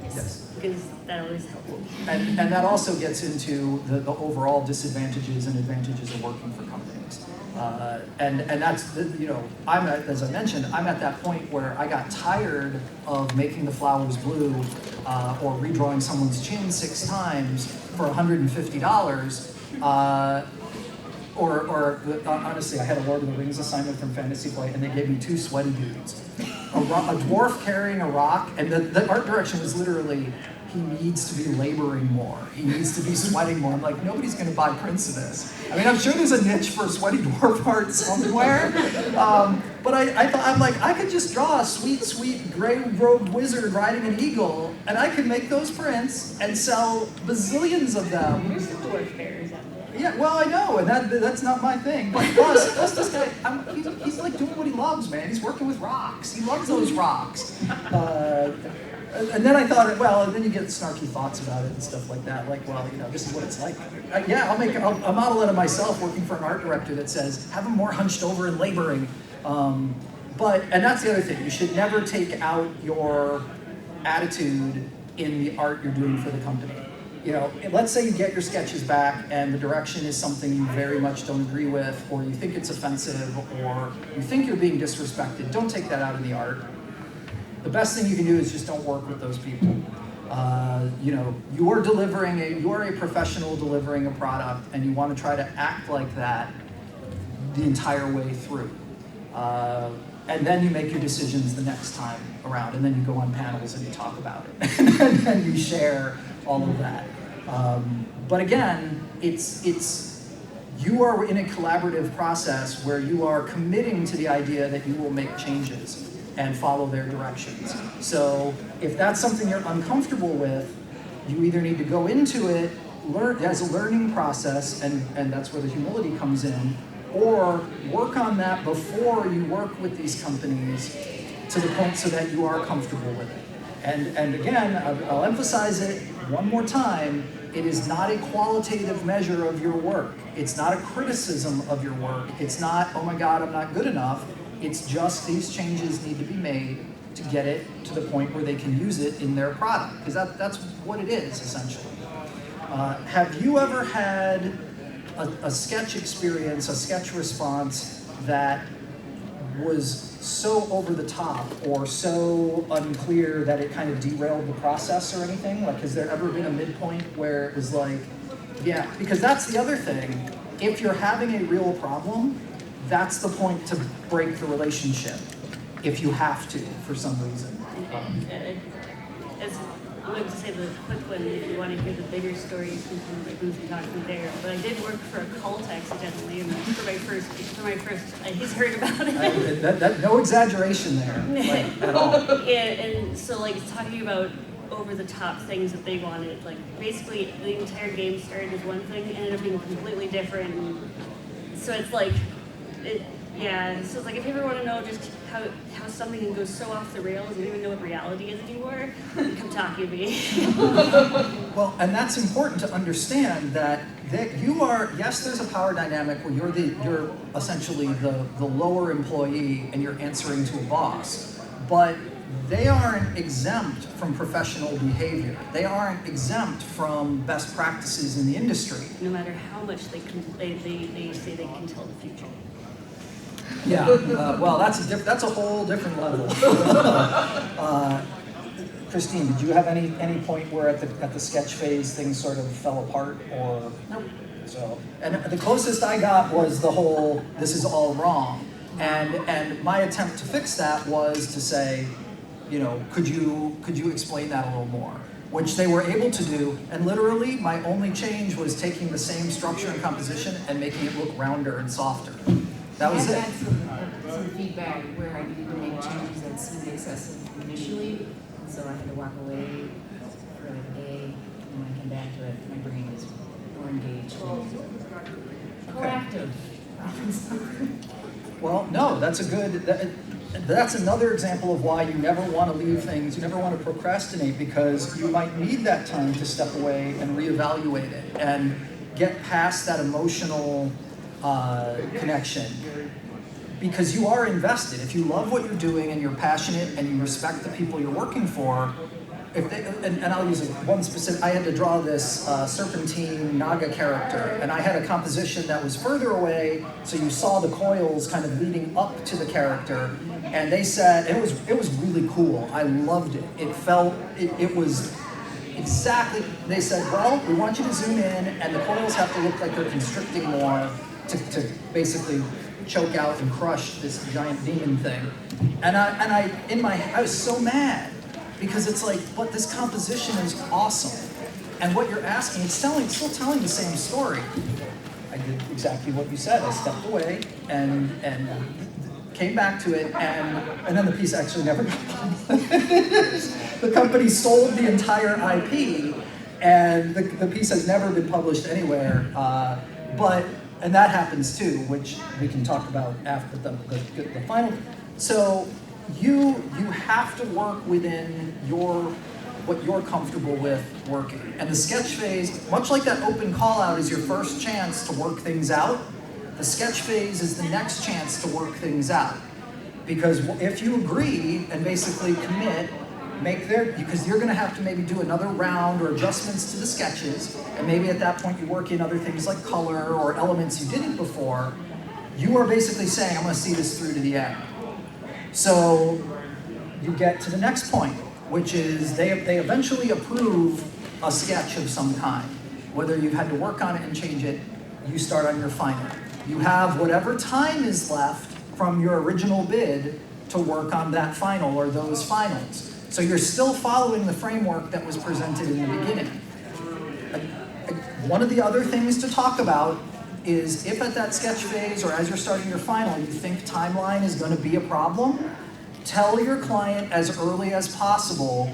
[SPEAKER 1] Yes.
[SPEAKER 2] Because that always helps.
[SPEAKER 1] And that also gets into the overall disadvantages and advantages of working for companies. And that's, as I mentioned, I'm at that point where I got tired of making the flowers blue or redrawing someone's chin 6 times for $150. Or honestly, I had a Lord of the Rings assignment from Fantasy Flight, and they gave me 2 sweaty dudes. A dwarf carrying a rock, and the art direction was literally, he needs to be laboring more. He needs to be sweating more. I'm like, nobody's going to buy prints of this. I mean, I'm sure there's a niche for sweaty dwarf art somewhere. But I thought, I'm like, I could just draw a sweet, sweet gray-robed wizard riding an eagle, and I could make those prints and sell bazillions of them.
[SPEAKER 2] There's some dwarf bears out there.
[SPEAKER 1] Yeah, well, I know, and that's not my thing. But plus this guy, he's like doing what he loves, man. He's working with rocks. He loves those rocks. And then I thought, well, and then you get snarky thoughts about it and stuff like that. Like, well, this is what it's like. I'll model it of myself working for an art director that says, have him more hunched over and laboring. And that's the other thing. You should never take out your attitude in the art you're doing for the company. Let's say you get your sketches back and the direction is something you very much don't agree with, or you think it's offensive, or you think you're being disrespected. Don't take that out in the art. The best thing you can do is just don't work with those people. You are a professional delivering a product, and you want to try to act like that the entire way through. And then you make your decisions the next time around, and then you go on panels and you talk about it, and then you share all of that. But again, you are in a collaborative process where you are committing to the idea that you will make changes and follow their directions. So if that's something you're uncomfortable with, you either need to go into it, learn as a learning process, and that's where the humility comes in, or work on that before you work with these companies to the point so that you are comfortable with it. And again, I'll emphasize it one more time, it is not a qualitative measure of your work. It's not a criticism of your work. It's not, oh my God, I'm not good enough. It's just these changes need to be made to get it to the point where they can use it in their product, because that's what it is, essentially. Have you ever had a sketch experience, a sketch response that was so over the top or so unclear that it kind of derailed the process or anything? Like, has there ever been a midpoint where it was like, yeah, because that's the other thing. If you're having a real problem, that's the point to break the relationship, if you have to, for some reason.
[SPEAKER 2] I'm going to say the quick one, if you want to hear the bigger stories, we can talk from there. But I did work for a cult accidentally, and for my first, he's heard about it.
[SPEAKER 1] No exaggeration there, like, at all.
[SPEAKER 2] And so, like, talking about over-the-top things that they wanted, like, basically the entire game started as one thing, ended up being completely different. And so it's like, so it's like, if you ever want to know just how something can go so off the rails, you don't even know what reality is anymore, come talk to me.
[SPEAKER 1] Well, and that's important to understand that you are, yes, there's a power dynamic where you're essentially the lower employee and you're answering to a boss, but they aren't exempt from professional behavior. They aren't exempt from best practices in the industry.
[SPEAKER 2] No matter how much they say they can tell the future.
[SPEAKER 1] Yeah, well, that's a whole different level. Christine, did you have any point where at the sketch phase things sort of fell apart, or? Nope. So, and the closest I got was the whole "this is all wrong," and my attempt to fix that was to say, could you explain that a little more? Which they were able to do, and literally my only change was taking the same structure and composition and making it look rounder and softer. That was it.
[SPEAKER 3] I had some feedback where I needed to make changes that seemed excessive initially, and so I had to walk away for like a day, and when I came back to it, my brain was more engaged. Proactive.
[SPEAKER 1] Well, no, that's another example of why you never want to leave things, you never want to procrastinate, because you might need that time to step away and reevaluate it and get past that emotional connection, because you are invested. If you love what you're doing and you're passionate and you respect the people you're working for, and I'll use one specific, I had to draw this serpentine Naga character, and I had a composition that was further away, so you saw the coils kind of leading up to the character, and they said, it was really cool. I loved it. It was exactly, they said, well, we want you to zoom in, and the coils have to look like they're constricting more to basically choke out and crush this giant demon thing. And I was so mad, because it's like, but this composition is awesome. And what you're asking, it's still telling the same story. I did exactly what you said. I stepped away and came back to it, and then the piece actually never got published. The company sold the entire IP, and the piece has never been published anywhere. And that happens too, which we can talk about after the final. So you have to work within what you're comfortable with working. And the sketch phase, much like that open call out is your first chance to work things out, the sketch phase is the next chance to work things out. Because if you agree and basically commit, because you're gonna have to maybe do another round or adjustments to the sketches, and maybe at that point you work in other things like color or elements you didn't before, you are basically saying, I'm gonna see this through to the end. So you get to the next point, which is they eventually approve a sketch of some kind. Whether you've had to work on it and change it, you start on your final. You have whatever time is left from your original bid to work on that final or those finals. So you're still following the framework that was presented in the beginning. One of the other things to talk about is if at that sketch phase or as you're starting your final, you think timeline is going to be a problem, tell your client as early as possible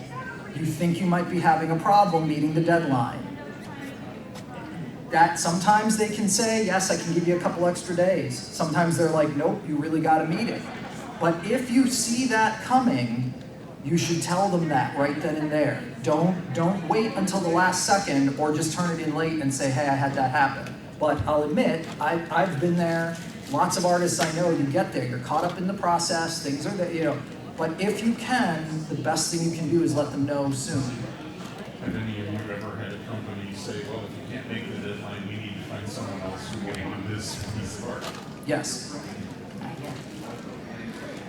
[SPEAKER 1] you think you might be having a problem meeting the deadline. That sometimes they can say, yes, I can give you a couple extra days. Sometimes they're like, nope, you really got to meet it. But if you see that coming, you should tell them that right then and there. Don't wait until the last second or just turn it in late and say, hey, I had that happen. But I'll admit, I've been there. Lots of artists I know, you get there, you're caught up in the process, things are there, But if you can, the best thing you can do is let them know soon.
[SPEAKER 6] Have any of you ever had a company say, well, if you can't make the deadline, we need to find someone else who will do this piece of art?
[SPEAKER 1] Yes.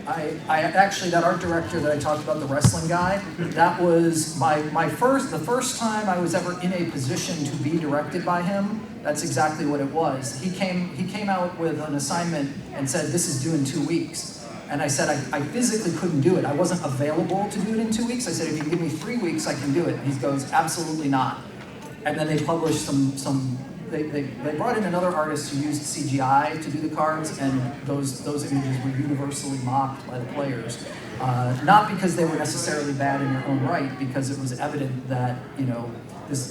[SPEAKER 1] I actually, that art director that I talked about, the wrestling guy, that was the first time I was ever in a position to be directed by him. That's exactly what it was. He came out with an assignment and said, this is due in 2 weeks. And I said, I physically couldn't do it. I wasn't available to do it in 2 weeks. I said, if you give me 3 weeks, I can do it. And he goes, absolutely not. And then they published they brought in another artist who used CGI to do the cards, and those images were universally mocked by the players. Not because they were necessarily bad in their own right, because it was evident that,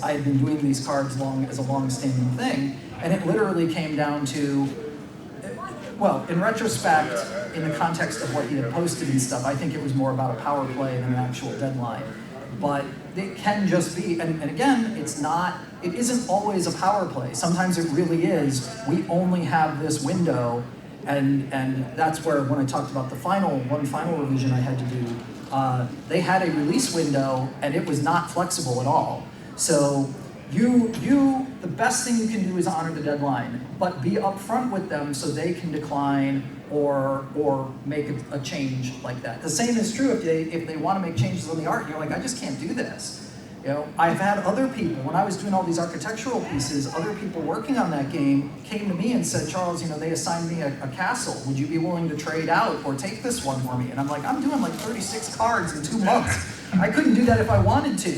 [SPEAKER 1] I had been doing these cards as a long-standing thing, and it literally came down to, well, in retrospect, in the context of what he had posted and stuff, I think it was more about a power play than an actual deadline. But it can just be, and again, it isn't always a power play. Sometimes it really is, we only have this window, and that's where, when I talked about the one final revision I had to do, they had a release window, and it was not flexible at all. So the best thing you can do is honor the deadline, but be upfront with them so they can decline or make a change like that. The same is true if they want to make changes on the art and you're like, I just can't do this. I've had other people, when I was doing all these architectural pieces, other people working on that game came to me and said, Charles, they assigned me a castle. Would you be willing to trade out or take this one for me? And I'm like, I'm doing like 36 cards in 2 months. I couldn't do that if I wanted to.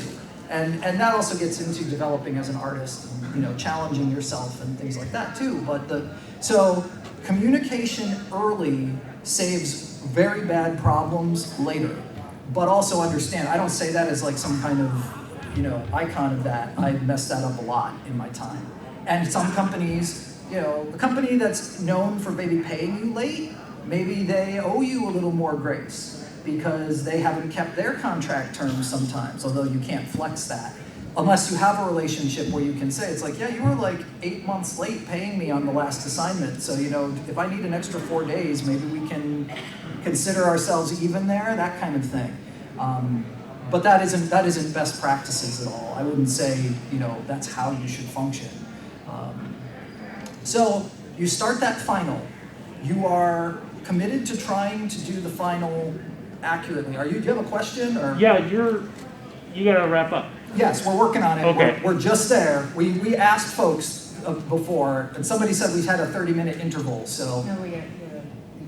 [SPEAKER 1] And that also gets into developing as an artist, and, challenging yourself and things like that too. So communication early saves very bad problems later. But also understand, I don't say that as like some kind of, icon of that. I messed that up a lot in my time. And some companies, a company that's known for maybe paying you late, maybe they owe you a little more grace, because they haven't kept their contract terms sometimes, although you can't flex that. Unless you have a relationship where you can say, it's like, yeah, you were like 8 months late paying me on the last assignment, so if I need an extra 4 days, maybe we can consider ourselves even there, that kind of thing. But that isn't best practices at all. I wouldn't say, that's how you should function. So you start that final. You are committed to trying to do the final accurately. Do you have a question? Or?
[SPEAKER 7] Yeah, you gotta wrap up.
[SPEAKER 1] Yes, we're working on it.
[SPEAKER 7] Okay.
[SPEAKER 1] We're just there. We asked folks before, and somebody said we had a 30-minute interval, so.
[SPEAKER 3] No, we have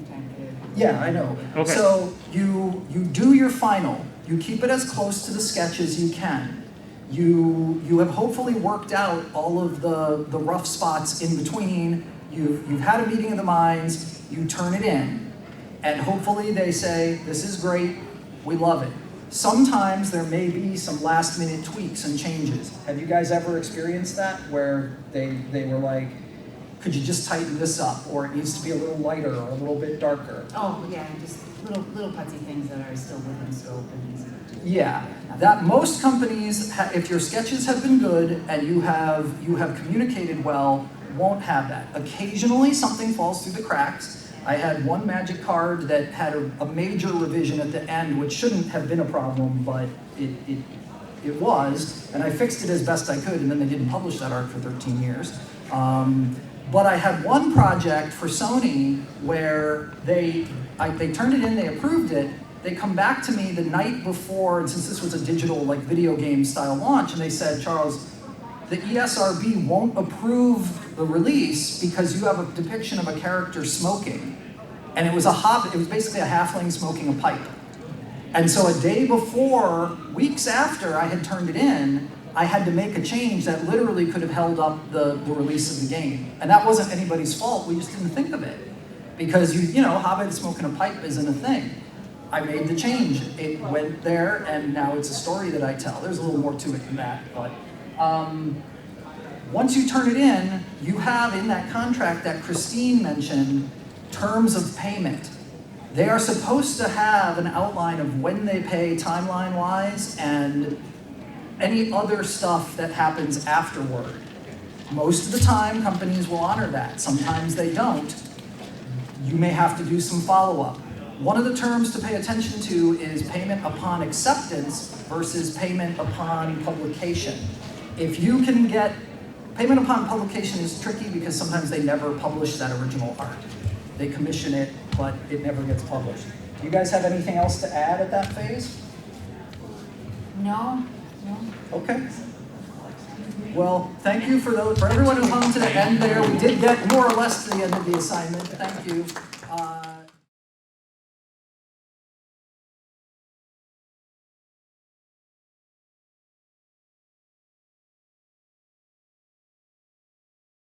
[SPEAKER 3] time to.
[SPEAKER 1] Yeah, I know.
[SPEAKER 7] Okay.
[SPEAKER 1] So you do your final, You keep it as close to the sketch as you can. You have hopefully worked out all of the rough spots in between. You've had a meeting of the minds, you turn it in, and hopefully they say, this is great, we love it. Sometimes there may be some last minute tweaks and changes. Have you guys ever experienced that where they were like, could you just tighten this up, or it needs to be a little lighter or a little bit darker?
[SPEAKER 3] Oh, yeah, just little putsy things that are still within scope and easy to do.
[SPEAKER 1] Yeah, that most companies, if your sketches have been good and you have communicated well, won't have that. Occasionally something falls through the cracks. I had one magic card that had a major revision at the end, which shouldn't have been a problem, but it was, and I fixed it as best I could, and then they didn't publish that art for 13 years. But I had one project for Sony where they turned it in, they approved it, they come back to me the night before, and since this was a digital like video game style launch, and they said, Charles, the ESRB won't approve the release because you have a depiction of a character smoking. And it was basically a halfling smoking a pipe. And so a day before, weeks after I had turned it in, I had to make a change that literally could have held up the release of the game. And that wasn't anybody's fault, we just didn't think of it. Because you know, Hobbit smoking a pipe isn't a thing. I made the change, it went there, and now it's a story that I tell. There's a little more to it than that, but once you turn it in, you have in that contract that Christine mentioned, terms of payment. They are supposed to have an outline of when they pay timeline-wise and any other stuff that happens afterward. Most of the time, companies will honor that. Sometimes they don't. You may have to do some follow-up. One of the terms to pay attention to is payment upon acceptance versus payment upon publication. If you can get, payment upon publication is tricky because sometimes they never publish that original art. They commission it, but it never gets published. Do you guys have anything else to add at that phase?
[SPEAKER 3] No.
[SPEAKER 1] Okay. Well, thank you for everyone who hung to the end there. We did get more or less to the end of the assignment. Thank you.